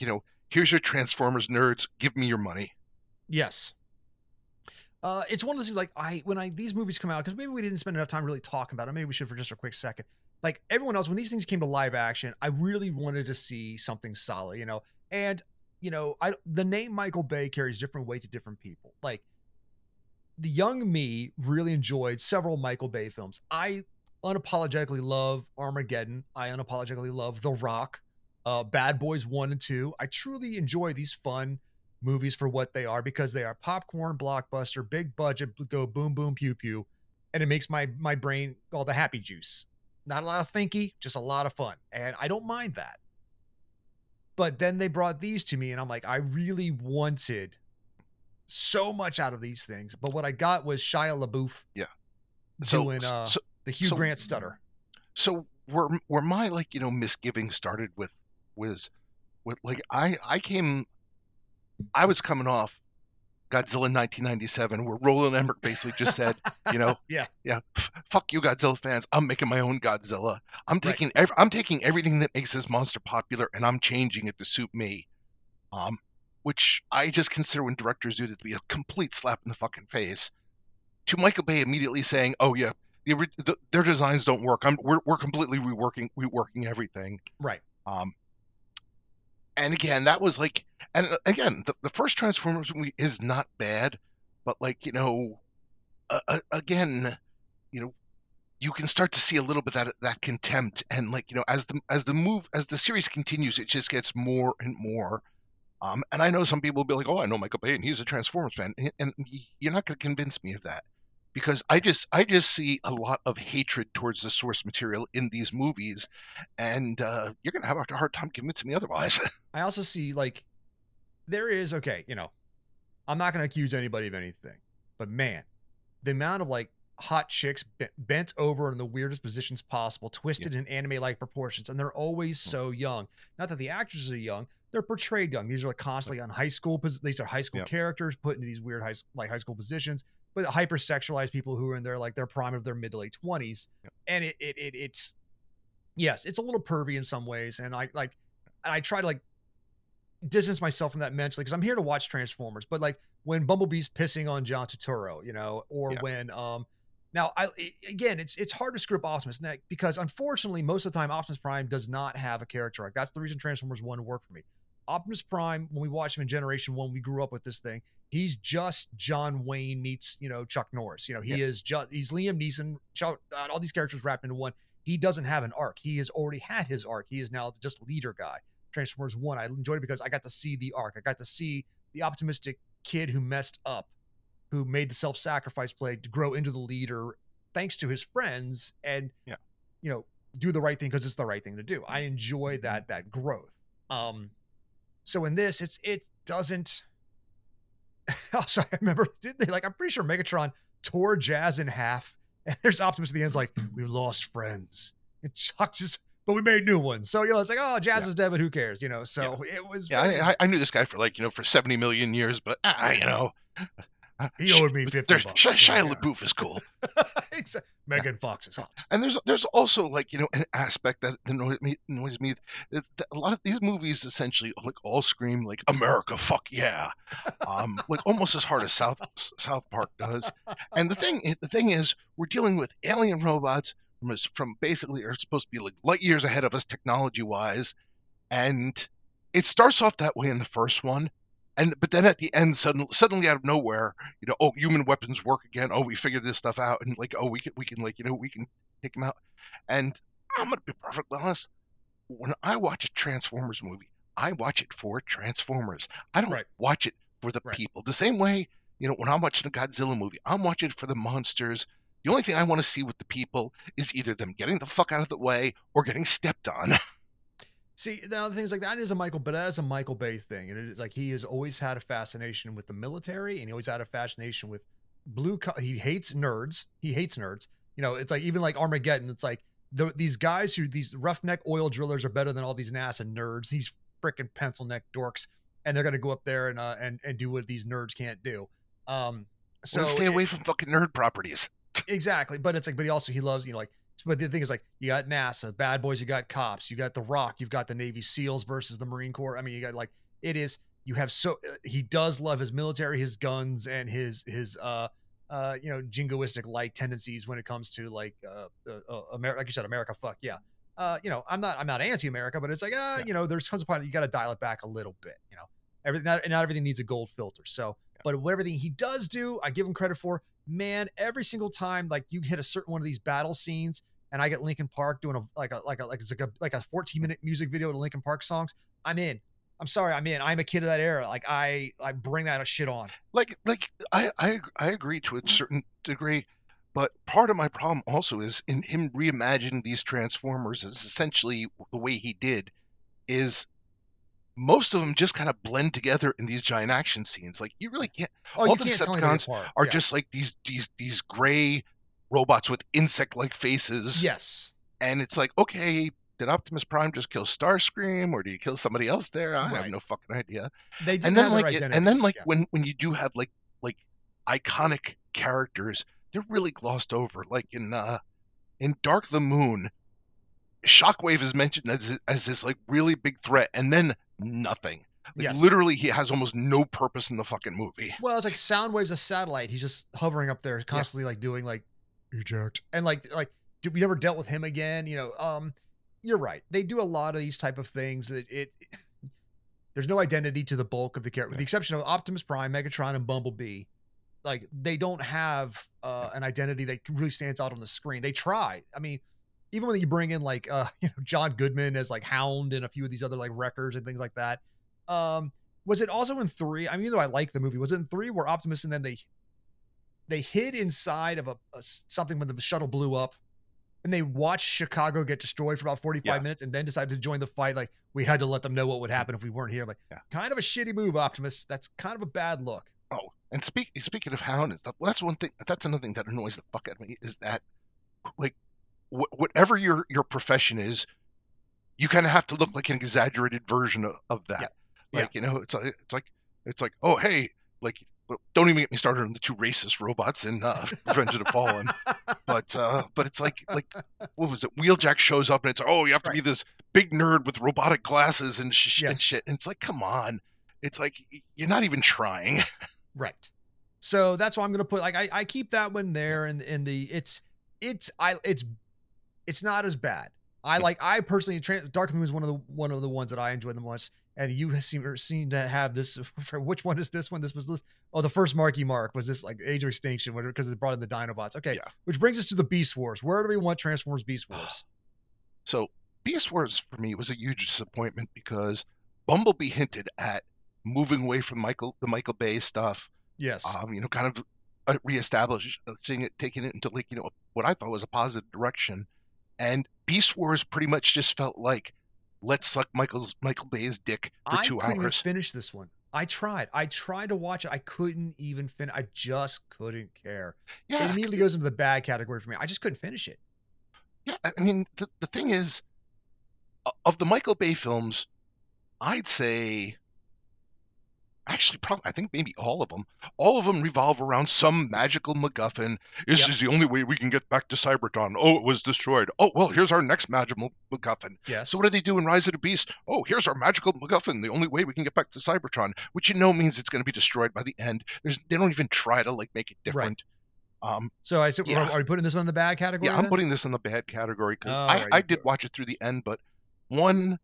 here's your Transformers nerds, give me your money. Yes. It's one of those things like when these movies come out, because maybe we didn't spend enough time really talking about it. Maybe we should for just a quick second. Like everyone else, when these things came to live action, I really wanted to see something solid, And the name Michael Bay carries different weight to different people. Like the young me really enjoyed several Michael Bay films. I unapologetically love Armageddon. I unapologetically love The Rock, Bad Boys 1 and 2. I truly enjoy these fun movies for what they are because they are popcorn blockbuster, big budget, go boom, boom, pew, pew. And it makes my brain all the happy juice. Not a lot of thinky, just a lot of fun. And I don't mind that. But then they brought these to me and I'm like, I really wanted so much out of these things. But what I got was Shia LaBeouf doing the Hugh Grant stutter. So where my misgiving started was like I was coming off Godzilla 1997, where Roland Emmerich basically just said, fuck you Godzilla fans, I'm making my own Godzilla. I'm taking everything that makes this monster popular and I'm changing it to suit me. Which I just consider when directors do that to be a complete slap in the fucking face. To Michael Bay immediately saying, "Oh yeah, their designs don't work. We're completely reworking everything." Right. And again, that was like, and again, the first Transformers movie is not bad, but like again, you can start to see a little bit that contempt, and like as the series continues, it just gets more and more. And I know some people will be like, "Oh, I know Michael Bay, and he's a Transformers fan," and you're not going to convince me of that, because I just see a lot of hatred towards the source material in these movies, and you're going to have a hard time convincing me otherwise. I also see like there is I'm not going to accuse anybody of anything, but man, the amount of like hot chicks bent over in the weirdest positions possible, twisted in anime-like proportions, and they're always so young. Not that the actors are young. They're portrayed young. These are like constantly on high school. These are high school characters put into these weird high school positions, but hypersexualized people who are in their prime of their mid to late 20s. And it's yes, it's a little pervy in some ways. And I try to like distance myself from that mentally because I'm here to watch Transformers. But like when Bumblebee's pissing on John Turturro, or when now it's hard to screw up Optimus because unfortunately most of the time Optimus Prime does not have a character arc. That's the reason Transformers 1 worked for me. Optimus Prime, when we watched him in Generation 1, we grew up with this thing. He's just John Wayne meets, Chuck Norris. He's Liam Neeson, all these characters wrapped into one. He doesn't have an arc. He has already had his arc. He is now just leader guy. Transformers 1, I enjoyed it because I got to see the arc. I got to see the optimistic kid who messed up, who made the self-sacrifice play to grow into the leader thanks to his friends and, do the right thing because it's the right thing to do. I enjoy that growth. So in this, it doesn't. Also, I remember, I'm pretty sure Megatron tore Jazz in half, and there's Optimus at the end, like, we lost friends. And Chuck just but we made new ones. So, it's like, oh, Jazz Yeah. is dead, but who cares? So it was Yeah, very, I knew this guy for for 70 million years, but he owed me $50. Shia LaBeouf is cool. Megan Fox is hot. And there's also an aspect that annoys me. A lot of these movies essentially all scream like America, fuck yeah, almost as hard as South Park does. And the thing is, we're dealing with alien robots from basically are supposed to be like light years ahead of us technology wise, and it starts off that way in the first one. But then at the end, suddenly out of nowhere, oh, human weapons work again. Oh, we figured this stuff out, and oh, we can we can take them out. And I'm gonna be perfectly honest. When I watch a Transformers movie, I watch it for Transformers. I don't watch it for the people. The same way, when I'm watching a Godzilla movie, I'm watching it for the monsters. The only thing I want to see with the people is either them getting the fuck out of the way or getting stepped on. See, the other things like that is that is a Michael Bay thing, and it is like he has always had a fascination with the military, and he always had a fascination with he hates nerds. It's like even like Armageddon. It's like these guys these roughneck oil drillers are better than all these NASA nerds. These freaking pencil neck dorks, and they're gonna go up there and do what these nerds can't do. So stay away from fucking nerd properties. Exactly, but it's like, but he loves But the thing is, like, you got NASA, Bad Boys, you got Cops, you got The Rock, you've got the Navy SEALs versus the Marine Corps. I mean, you got he does love his military, his guns, and his jingoistic like tendencies when it comes to America. Like you said, America, fuck yeah. I'm not anti-America, but it's like, there's comes a point you got to dial it back a little bit. Not everything needs a gold filter. So, but everything he does do, I give him credit for. Man, every single time, like you hit a certain one of these battle scenes, and I get Linkin Park doing a 14-minute music video to Linkin Park songs, I'm in. I'm sorry, I'm in. I'm a kid of that era. Like I bring that shit on. I agree to a certain degree, but part of my problem also is in him reimagining these Transformers is essentially the way he did is most of them just kind of blend together in these giant action scenes. Like you really can't. All the Decepticons are just like these gray robots with insect-like faces. Yes. And it's like, okay, did Optimus Prime just kill Starscream, or did he kill somebody else there? I have no fucking idea. They didn't have their identities. And then when you do have like iconic characters, they're really glossed over. Like in Dark the Moon, Shockwave is mentioned as this like really big threat, and then nothing. Literally, he has almost no purpose in the fucking movie. Well, it's like Soundwave's a satellite. He's just hovering up there, constantly like doing like eject, and like we never dealt with him again. You're right. They do a lot of these type of things that there's no identity to the bulk of the character, with the exception of Optimus Prime, Megatron, and Bumblebee. Like they don't have an identity that really stands out on the screen. They try. I mean, even when you bring in like John Goodman as like Hound and a few of these other like wreckers and things like that. Was it also in 3? I mean, even though I like the movie, was it in 3 where Optimus and them they hid inside of a something when the shuttle blew up, and they watched Chicago get destroyed for about 45 minutes, and then decided to join the fight? Like we had to let them know what would happen if we weren't here. Like kind of a shitty move, Optimus. That's kind of a bad look. Oh, and speaking of Hound and stuff, well, that's one thing. That's another thing that annoys the fuck out of me is that like whatever your profession is, you kind of have to look like an exaggerated version of that. Like, it's like, oh, hey, like, don't even get me started on the 2 racist robots in Revenge of the Fallen. But it's like, what was it? Wheeljack shows up and it's, oh, you have to be this big nerd with robotic glasses and shit. And it's like, come on. It's like, you're not even trying. Right. So that's why I'm going to put, like, I keep that one there in the, it's not as bad. I personally, Dark Moon is one of the ones that I enjoy the most. And you seem to have this. For which one is this one? This was the first Marky Mark was this like Age of Extinction, because it brought in the Dinobots. Okay, which brings us to the Beast Wars. Where do we want Transformers Beast Wars? So Beast Wars for me was a huge disappointment because Bumblebee hinted at moving away from the Michael Bay stuff. Yes, kind of reestablishing it, taking it into like what I thought was a positive direction, and Beast Wars pretty much just felt like, let's suck Michael Bay's dick for 2 hours. I couldn't even finish this one. I tried to watch it. I couldn't even finish. I just couldn't care. Yeah. It immediately goes into the bad category for me. I just couldn't finish it. Yeah. I mean, the thing is, of the Michael Bay films, I'd say actually probably I think maybe all of them. All of them revolve around some magical MacGuffin. This Yep. is the only way we can get back to Cybertron. Oh, it was destroyed. Oh, well, here's our next magical MacGuffin. Yes. So what do they do in Rise of the Beast? Oh, here's our magical MacGuffin. The only way we can get back to Cybertron, which means it's going to be destroyed by the end. They don't even try to like make it different. So I said, Yeah. are we putting this on the bad category? Yeah, I'm then? putting this in the bad category because Alrighty, I did good. watch it through the end, but one,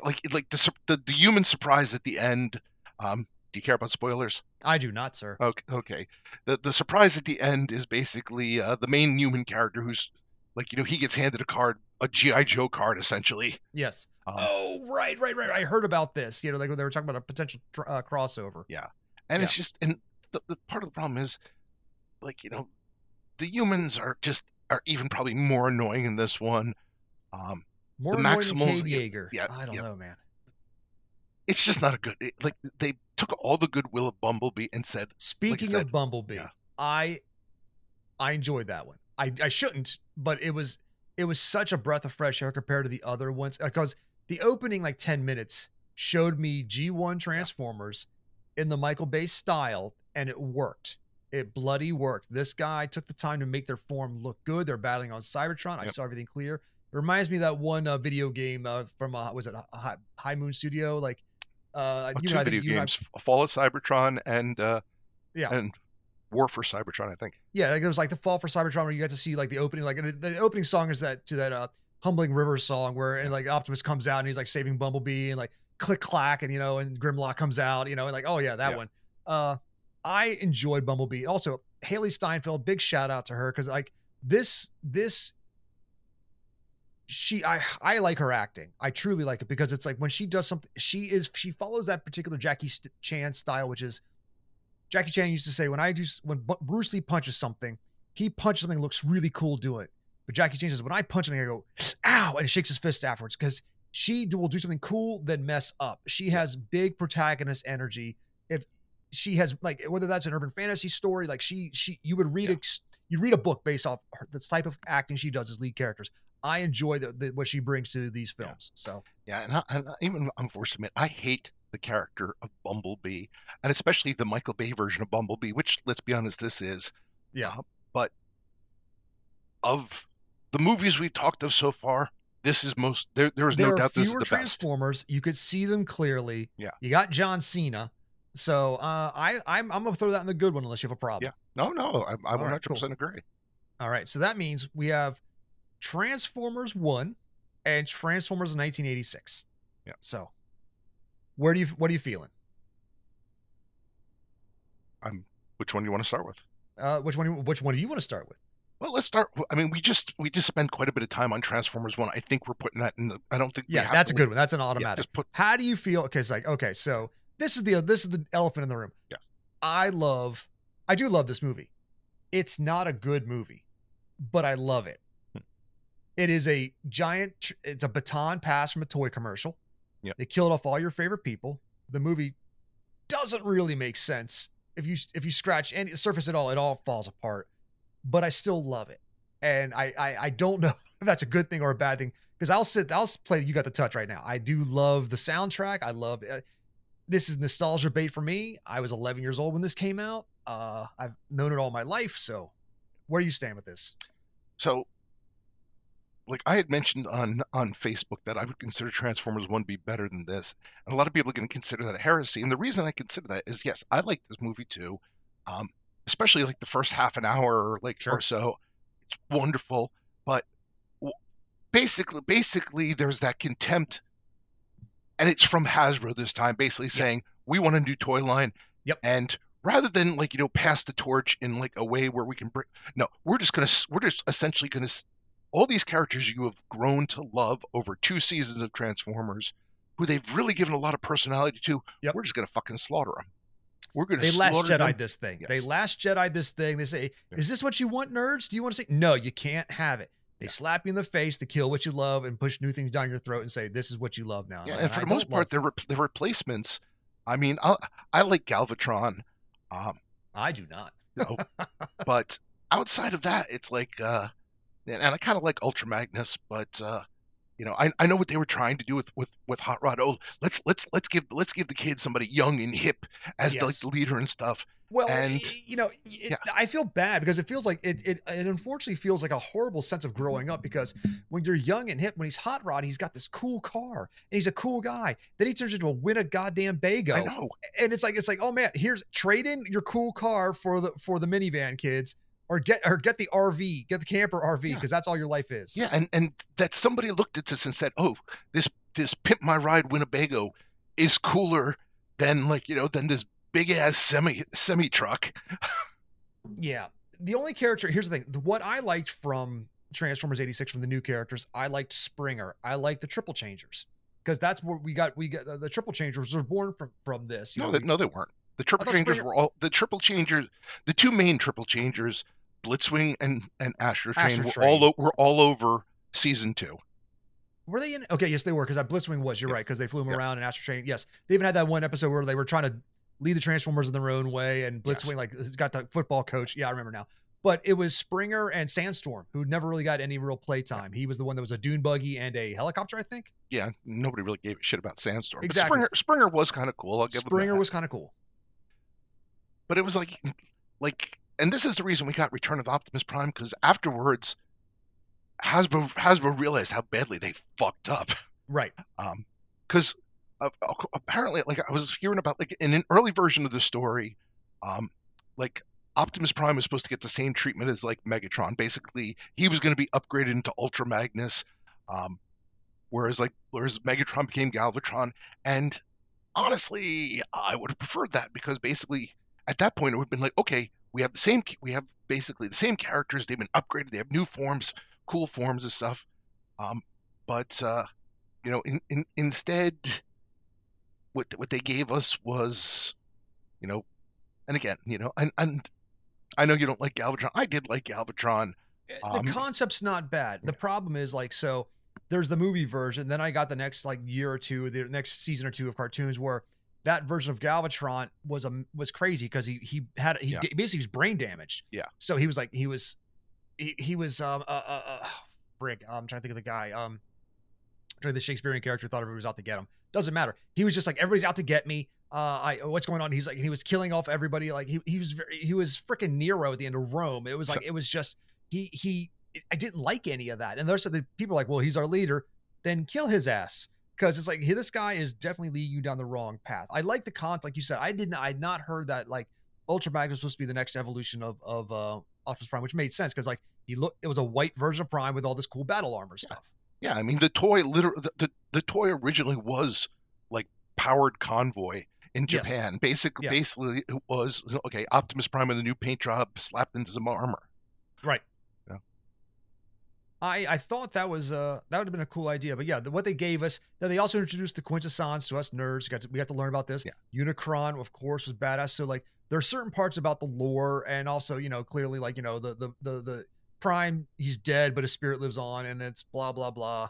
like the human surprise at the end. Do you care about spoilers? I do not, sir. Okay. The surprise at the end is basically the main human character who's like he gets handed a GI Joe card essentially. Yes. Right. I heard about this. Like when they were talking about a potential crossover. Yeah, and it's just the part of the problem is like the humans are even probably more annoying in this one. More the annoying Maximals, than Cade Yeager. yeah, I don't know, man. It's just not a good. Like they took all the goodwill of Bumblebee and said. Speaking of Bumblebee, yeah. I enjoyed that one. I shouldn't, but it was such a breath of fresh air compared to the other ones because the opening like 10 minutes showed me G1 Transformers in the Michael Bay style, and it worked. It bloody worked. This guy took the time to make their form look good. They're battling on Cybertron. I saw everything clear. It reminds me of that one video game from was it a High Moon Studio? Like two video games, Fall of Cybertron and War for Cybertron, I think. Yeah, like it was like the Fall for Cybertron where you got to see like the opening, like the opening song is that Humbling River song where and like Optimus comes out and he's like saving Bumblebee and like click clack and and Grimlock comes out, and like that one. I enjoyed Bumblebee. Also, Haley Steinfeld, big shout out to her because like this I like her acting. I truly like it because it's like when she does something, she follows that particular Jackie Chan style, which is Jackie Chan used to say when Bruce Lee punches something, he punches something that looks really cool doing it. But Jackie Chan says when I punch something, I go ow, and shakes his fist afterwards because she will do something cool then mess up. She has big protagonist energy. If she has like whether that's an urban fantasy story, like you would read you read a book based off the type of acting she does as lead characters. I enjoy what she brings to these films. So and even I'm forced to admit I hate the character of Bumblebee, and especially the Michael Bay version of Bumblebee, which let's be honest, this is. But of the movies we've talked of so far, this is most. There is no doubt this is the best. Transformers. You could see them clearly. Yeah. You got John Cena. So I'm gonna throw that in the good one unless you have a problem. Yeah. No, I 100% agree. All right, so that means we have Transformers 1 and Transformers 1986. Yeah. So what are you feeling? Which one do you want to start with? Which one do you want to start with? Well, let's start. I mean, we just spent quite a bit of time on Transformers 1. I think we're putting that in the. I don't think. Yeah, that's a good one. That's an automatic. How do you feel? Okay, it's like so this is the elephant in the room. Yes. I do love this movie. It's not a good movie, but I love it. It is it's a baton pass from a toy commercial. Yep. They killed off all your favorite people. The movie doesn't really make sense. If you scratch and surface it all falls apart. But I still love it. And I don't know if that's a good thing or a bad thing. Because I'll play You Got the Touch right now. I do love the soundtrack. I love it. This is nostalgia bait for me. I was 11 years old when this came out. I've known it all my life. So where do you stand with this? So like I had mentioned on Facebook that I would consider Transformers 1 be better than this. And a lot of people are going to consider that a heresy. And the reason I consider that is, yes, I like this movie too. Especially like the first half an hour or so. It's wonderful. But basically there's that contempt. And it's from Hasbro this time, basically saying, we want a new toy line. Yep. And rather than pass the torch in like a way where we can we're just essentially going to all these characters you have grown to love over 2 seasons of Transformers, who they've really given a lot of personality to. Yep. We're just going to fucking slaughter them. We're going to Last Jedi this thing. Yes. They Last Jedi this thing. They say, is this what you want, nerds? Do you want to say, no, you can't have it. They slap you in the face to kill what you love and push new things down your throat and say, this is what you love now. Yeah, and for the most part, they're replacements. I mean, I like Galvatron. I do not. But outside of that, it's like, and I kind of like Ultra Magnus, but I know what they were trying to do with Hot Rod. Oh, let's give the kid somebody young and hip as the, like the Yes. leader and stuff. Well, And yeah, I feel bad because it feels like it unfortunately feels like a horrible sense of growing up because when you're young and hip, when he's Hot Rod, he's got this cool car and he's a cool guy. Then he turns into a win a goddamn I bago. know. And it's like, oh man, here's trade in your cool car for the minivan, kids, or get the RV, get the camper RV, Yeah. because that's all your life is. Yeah, and that somebody looked at this and said, "Oh, this Pimp My Ride Winnebago is cooler than than this big ass semi truck." Yeah. The only character, here's the thing. What I liked from Transformers 86 from the new characters, I liked Springer. I liked the Triple Changers. Because that's where we got the Triple Changers were born from this. No, no, they weren't. The Triple thought Changers Springer- were all the Triple Changers. The two main Triple Changers, Blitzwing and Astro Train, Astro were Train. all over season 2. Were they in? Okay, yes, they were, because that Blitzwing was. You're Yeah. right, because they flew him Yes. around in Astro Train. Yes, they even had that one episode where they were trying to lead the Transformers in their own way, and Blitzwing Yes. like he's got the football coach. Yeah, I remember now. But it was Springer and Sandstorm who never really got any real playtime. He was the one that was a dune buggy and a helicopter, I think. Yeah, nobody really gave a shit about Sandstorm. Exactly. But Springer was kind of cool. I'll give him Springer that. was kind of cool. But it was like, and this is the reason we got Return of Optimus Prime, because afterwards, Hasbro realized how badly they fucked up. Right. Because apparently, like I was hearing about, like in an early version of the story, like Optimus Prime was supposed to get the same treatment as like Megatron. Basically, he was going to be upgraded into Ultra Magnus, whereas Megatron became Galvatron. And honestly, I would have preferred that, because basically at that point it would have been like, okay, we have basically the same characters. They've been upgraded. They have new forms, cool forms and stuff. But instead, what they gave us was, and again, and I know you don't like Galvatron. I did like Galvatron. The concept's not bad. The problem is, like, so there's the movie version. Then I got the next like year or two, the next season or two of cartoons where that version of Galvatron was crazy because he basically was brain damaged. Yeah. So he was frick. I'm trying to think of the guy. The Shakespearean character thought everybody was out to get him. Doesn't matter. He was just like, everybody's out to get me. What's going on? He's like, he was killing off everybody. Like he was freaking Nero at the end of Rome. It was like, it was just, I didn't like any of that. And there's the people are like, well, he's our leader, then kill his ass. Cause it's like, hey, this guy is definitely leading you down the wrong path. I like the like you said, I'd not heard that like Ultra Magnus was supposed to be the next evolution of Optimus Prime, which made sense. Cause like it was a white version of Prime with all this cool battle armor stuff. Yeah. I mean, the toy the toy originally was like powered convoy in Japan. Yes. Basically it was, okay, Optimus Prime with a new paint job slapped into some armor. Right. Yeah. I thought that was that would have been a cool idea. But yeah, what they gave us, then they also introduced the Quintessence to us nerds. We got to learn about this. Yeah. Unicron, of course, was badass. So like there are certain parts about the lore, and also, clearly like, the Prime, he's dead, but his spirit lives on, and it's blah blah blah.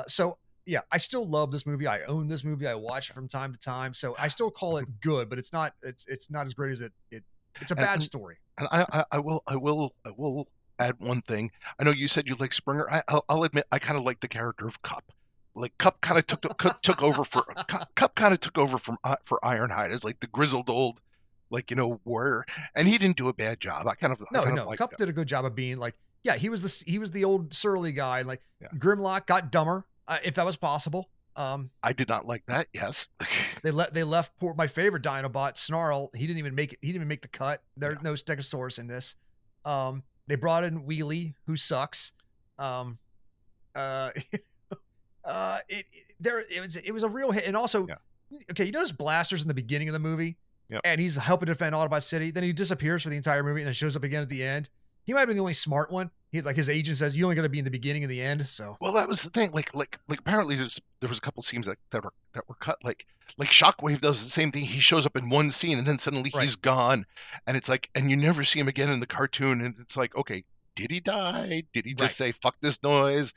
So yeah, I still love this movie. I own this movie. I watch it from time to time. So I still call it good, but it's not as great as it's a bad story. And I will add one thing. I know you said you like Springer. I'll admit I kind of like the character of Cup. Like Cup kind of took over for for Ironhide as like the grizzled old, like, warrior, and he didn't do a bad job. No, Cup did a good job of being like, yeah, he was the old surly guy. Like, yeah. Grimlock got dumber, if that was possible. I did not like that. Yes. They left my favorite Dinobot, Snarl. He didn't even make it. He didn't even make the cut. There's no Stegosaurus in this. They brought in Wheelie, who sucks. It was a real hit. And also, okay, you notice Blaster's in the beginning of the movie, and he's helping defend Autobot City. Then he disappears for the entire movie and then shows up again at the end. He might have been the only smart one. His agent says, you only got to be in the beginning and the end. So, well, that was the thing. Like apparently there was a couple scenes that were cut. Like Shockwave does the same thing. He shows up in one scene and then suddenly he's gone, and it's like, and you never see him again in the cartoon. And it's like, okay, did he die? Did he just say fuck this noise?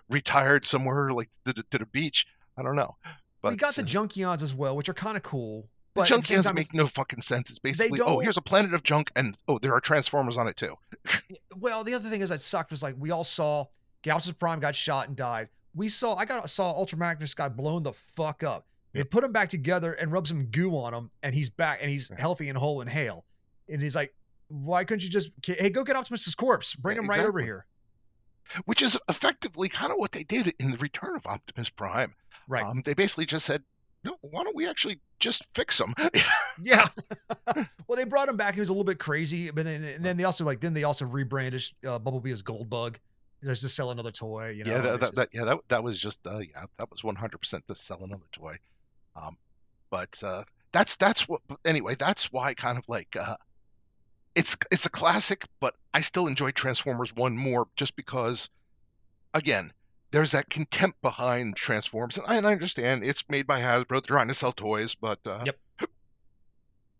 Retired somewhere like to the beach? I don't know. But we got the Junkions as well, which are kind of cool. But the Junkions make no fucking sense. It's basically, here's a planet of junk, and there are Transformers on it too. Well, the other thing is that sucked was like we all saw Galactus Prime got shot and died. saw Ultra Magnus got blown the fuck up. They Yep. put him back together and rub some goo on him, and he's back and he's Yeah. healthy and whole and hale. And he's like, why couldn't you just, hey, go get Optimus's corpse, bring him right over Exactly. here. Which is effectively kind of what they did in the Return of Optimus Prime. Right. They basically just said, no, why don't we actually just fix him? Yeah. Well, they brought him back. He was a little bit crazy, but then they also rebranded Bumblebee as Goldbug. Just to sell another toy, you know. Yeah, that was just that was 100% to sell another toy. But that's what. Anyway, that's why kind of like it's a classic, but I still enjoy Transformers 1 more just because, again, there's that contempt behind Transformers, and I understand it's made by Hasbro, they're trying to sell toys, but Yep.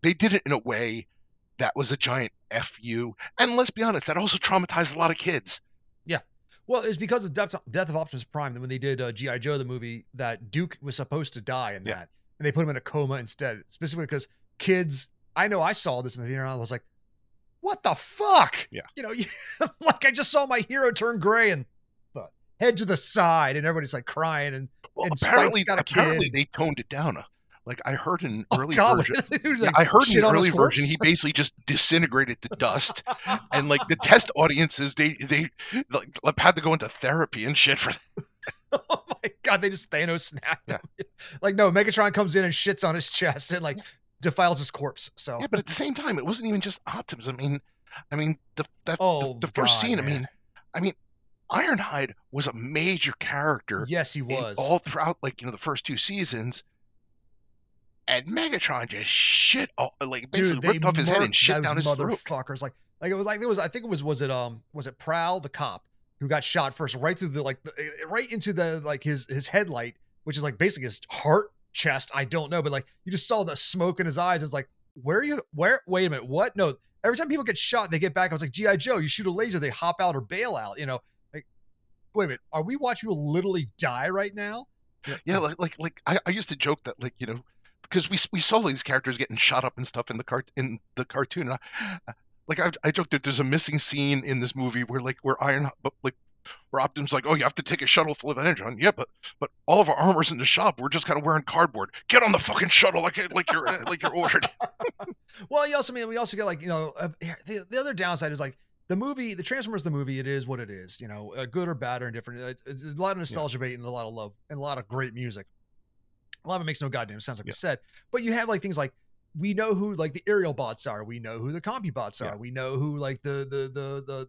they did it in a way that was a giant FU, and let's be honest, that also traumatized a lot of kids. Yeah. Well, it's because of Death of Optimus Prime that when they did G.I. Joe, the movie, that Duke was supposed to die in Yeah. that, and they put him in a coma instead, specifically because kids, I know I saw this in the theater, and I was like, what the fuck? Yeah. You know, like I just saw my hero turn gray and head to the side, and everybody's like crying, and apparently Spike's got a kid. they toned it down. Like I heard in Oh, early God, version, like, I heard in shit the on his early version corpse? he basically just disintegrated to dust, and like the test audiences they like had to go into therapy and shit for that. Oh my God, they just Thanos snapped him. Like, no, Megatron comes in and shits on his chest and like defiles his corpse. So Yeah, but at the same time, it wasn't even just Optimus. I mean the first God, scene. man. I mean, Ironhide was a major character. Yes, he was. All throughout, like the first 2 seasons. And Megatron just shit, basically ripped off his head and shit down his throat. Motherfuckers. Was it Prowl, the cop, who got shot first, right through right into his headlight, which is like basically his heart chest. I don't know, but like you just saw the smoke in his eyes. And it's like, wait a minute, what? No, every time people get shot, they get back. I was like, G.I. Joe, you shoot a laser, they hop out or bail out. You know, like, wait a minute, are we watching people literally die right now? Yeah, I used to joke that because we saw these characters getting shot up and stuff in the cartoon. And I joked that there's a missing scene in this movie where where Optimus like, oh, you have to take a shuttle full of energon. Yeah, but all of our armor's in the shop. We're just kind of wearing cardboard. Get on the fucking shuttle like you're ordered. Well, we also get the other downside is like the Transformers the movie. It is what it is. You know, good or bad or indifferent. It's a lot of nostalgia bait and a lot of love and a lot of great music. A lot of it makes no goddamn sense, like we said. But you have like things like, we know who like the aerial bots are. We know who the combi bots are. We know who like the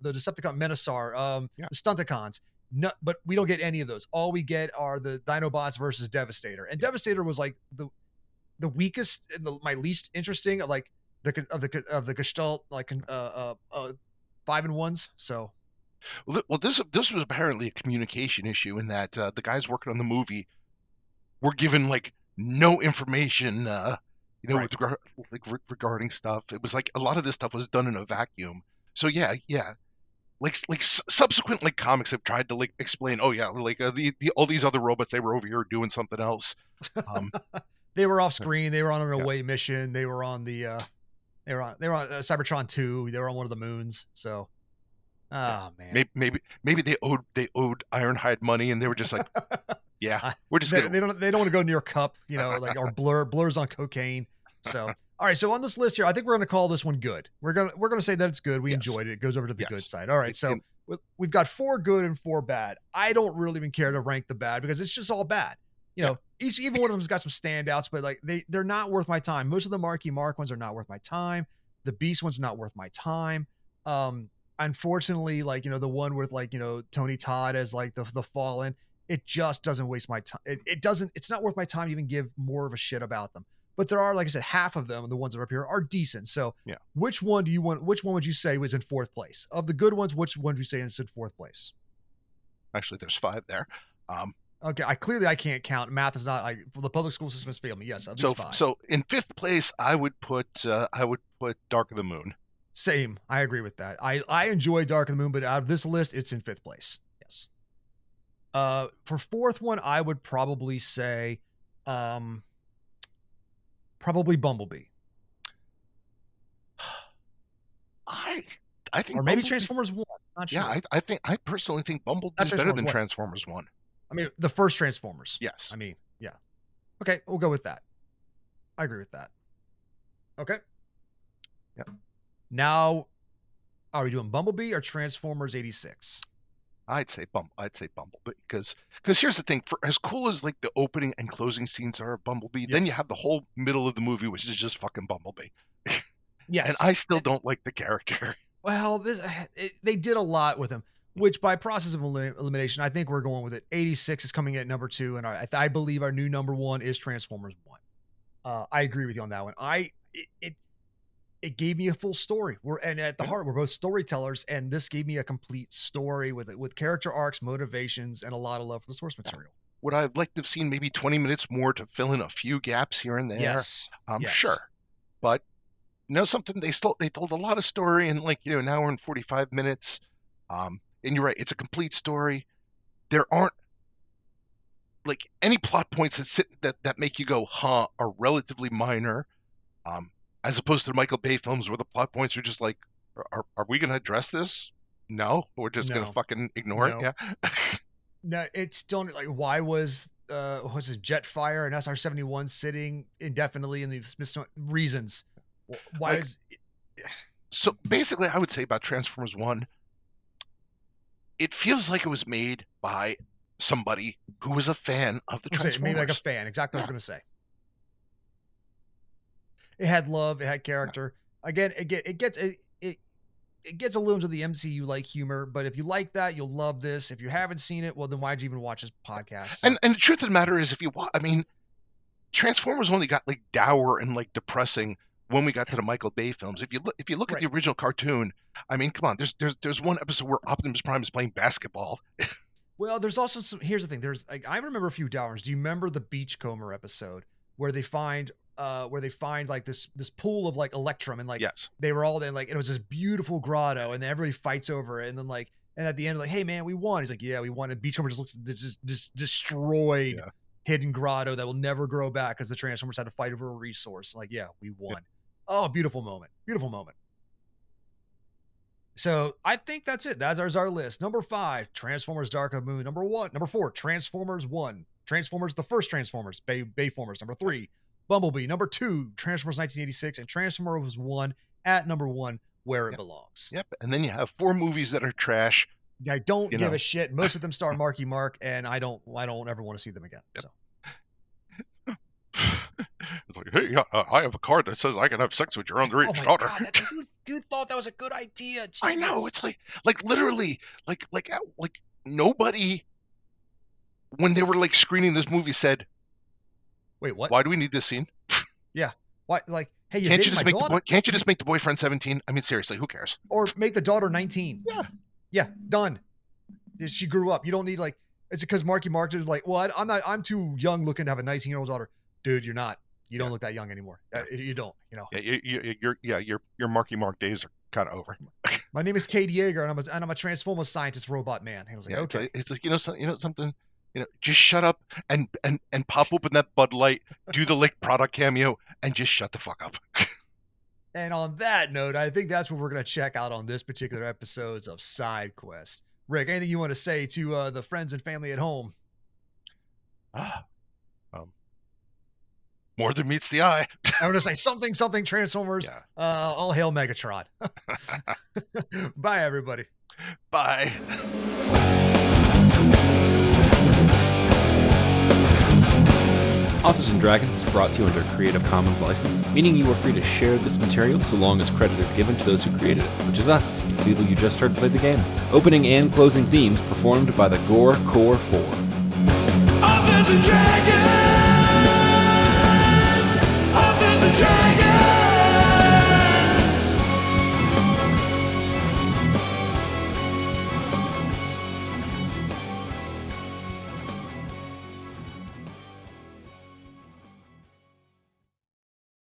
Decepticon menace are. The Stunticons. No, but we don't get any of those. All we get are the Dinobots versus Devastator. And Devastator was like the weakest and my least interesting of like of the Gestalt 5-in-1s. So Well, this was apparently a communication issue in that the guys working on the movie were given like no information, regarding stuff. It was like a lot of this stuff was done in a vacuum. So yeah. Like subsequent like comics have tried to like explain. Oh yeah, like all these other robots, they were over here doing something else. They were off screen. They were on an away mission. They were on they were on Cybertron 2. They were on one of the moons. So, man, maybe they owed Ironhide money, and they were just like, yeah, we're just they don't want to go near Cup, or Blur's on cocaine. So, all right. So on this list here, I think we're going to call this one good. We're gonna say that it's good. We enjoyed it. It goes over to the good side. All right. So we've got 4 good and 4 bad. I don't really even care to rank the bad because it's just all bad. Even one of them's got some standouts, but like they're not worth my time. Most of the Marky Mark ones are not worth my time. The Beast one's not worth my time. Unfortunately, the one with Tony Todd as like the Fallen, it just doesn't waste my time. It's not worth my time to even give more of a shit about them. But there are, like I said, half of them, the ones that are up here, are decent. So which one would you say was in 4th place? Of the good ones, which one would you say is in 4th place? Actually, there's 5 there. Okay, I can't count. Math is not the public school system has failed me. Yes, at least 5. So in 5th place, I would put Dark of the Moon. Same. I agree with that. I enjoy Dark of the Moon, but out of this list, it's in 5th place. Yes. For 4th one, I would probably say, probably Bumblebee. I think, or maybe Transformers 1. Not sure. Yeah, I personally think Bumblebee is better than Transformers 1. I mean, the first Transformers. Yes. I mean, yeah. Okay, we'll go with that. I agree with that. Okay. Yeah. Now, are we doing Bumblebee or Transformers 86? I'd say Bumblebee because here's the thing: for as cool as like the opening and closing scenes are of Bumblebee, then you Yes. have the whole middle of the movie, which is just fucking Bumblebee. Yes. And I still don't like the character. Well, they did a lot with him, which by process of elimination, I think we're going with it. 86 is coming in at number 2, and I believe our new number 1 is Transformers 1. I agree with you on that one. It gave me a full story. And at the heart, we're both storytellers, and this gave me a complete story with character arcs, motivations, and a lot of love for the source material. Would I have liked to have seen maybe 20 minutes more to fill in a few gaps here and there? Yes. Sure. But you know something, they told a lot of story in like, an hour and 45 minutes. And you're right, it's a complete story. There aren't like any plot points that make you go, huh, are relatively minor. As opposed to the Michael Bay films where the plot points are just like, are we going to address this? No, we're just going to fucking ignore it. Yeah. No, it's still like, why was Jetfire and SR-71 sitting indefinitely in the Smithsonian reasons? Why like, is so basically I would say about Transformers 1, it feels like it was made by somebody who was a fan of the Transformers. Maybe like a fan, exactly what I was going to say. It had love, it had character. Again, it gets a little into the MCU like humor, but if you like that, you'll love this. If you haven't seen it, well, then why'd you even watch this podcast? So. And the truth of the matter is, if you watch, I mean, Transformers only got like dour and like depressing when we got to the Michael Bay films. If you look at the original cartoon, I mean, come on, there's one episode where Optimus Prime is playing basketball. Well, there's also some. Here's the thing. I remember a few dowers. Do you remember the Beachcomber episode where they find like this pool of like Electrum, and like they were all there, like it was this beautiful grotto, and then everybody fights over it, and then like, and at the end, like, hey man, we won. He's like, yeah, we won. And Beachcomber just looks just destroyed hidden grotto that will never grow back because the Transformers had to fight over a resource. Like, yeah, we won. Oh, beautiful moment. Beautiful moment. So I think that's it. That's our list. Number 5, Transformers Dark of the Moon. Number 4, Transformers 1. Transformers, the first Transformers, Bayformers. Number 3, Bumblebee. Number 2, Transformers 1986. And Transformers 1 at number 1, where it belongs. Yep. And then you have 4 movies that are trash. I don't give a shit. Most of them star Marky Mark, and I don't ever want to see them again. So. It's like, hey, I have a card that says I can have sex with your underage daughter. God, you thought that was a good idea. Jesus. I know. It's like literally, like nobody, when they were like screening this movie, said, "Wait, what? Why do we need this scene?" Yeah. Why? Like, hey, can't you just make the boyfriend 17? I mean, seriously, who cares? Or make the daughter 19. Yeah, done. She grew up. You don't need like. It's because Marky Mark was like, well, I'm too young looking to have a 19-year-old daughter. Dude, you're not. You don't look that young anymore. You don't. Yeah, your Marky Mark days are kind of over. My name is Cade Yeager, and I'm a Transformers scientist robot man. And I was like, okay. It's like something. Just shut up and pop open that Bud Light, do the Lick product cameo, and just shut the fuck up. And on that note, I think that's what we're going to check out on this particular episodes of Side Quest. Rick, anything you want to say to the friends and family at home? More than meets the eye. I want to say something Transformers. Yeah. All hail Megatron. Bye, everybody. Bye. Authors and Dragons is brought to you under a Creative Commons license, meaning you are free to share this material so long as credit is given to those who created it, which is us, the people you just heard play the game. Opening and closing themes performed by the Gore Core 4. Authors and Dragons!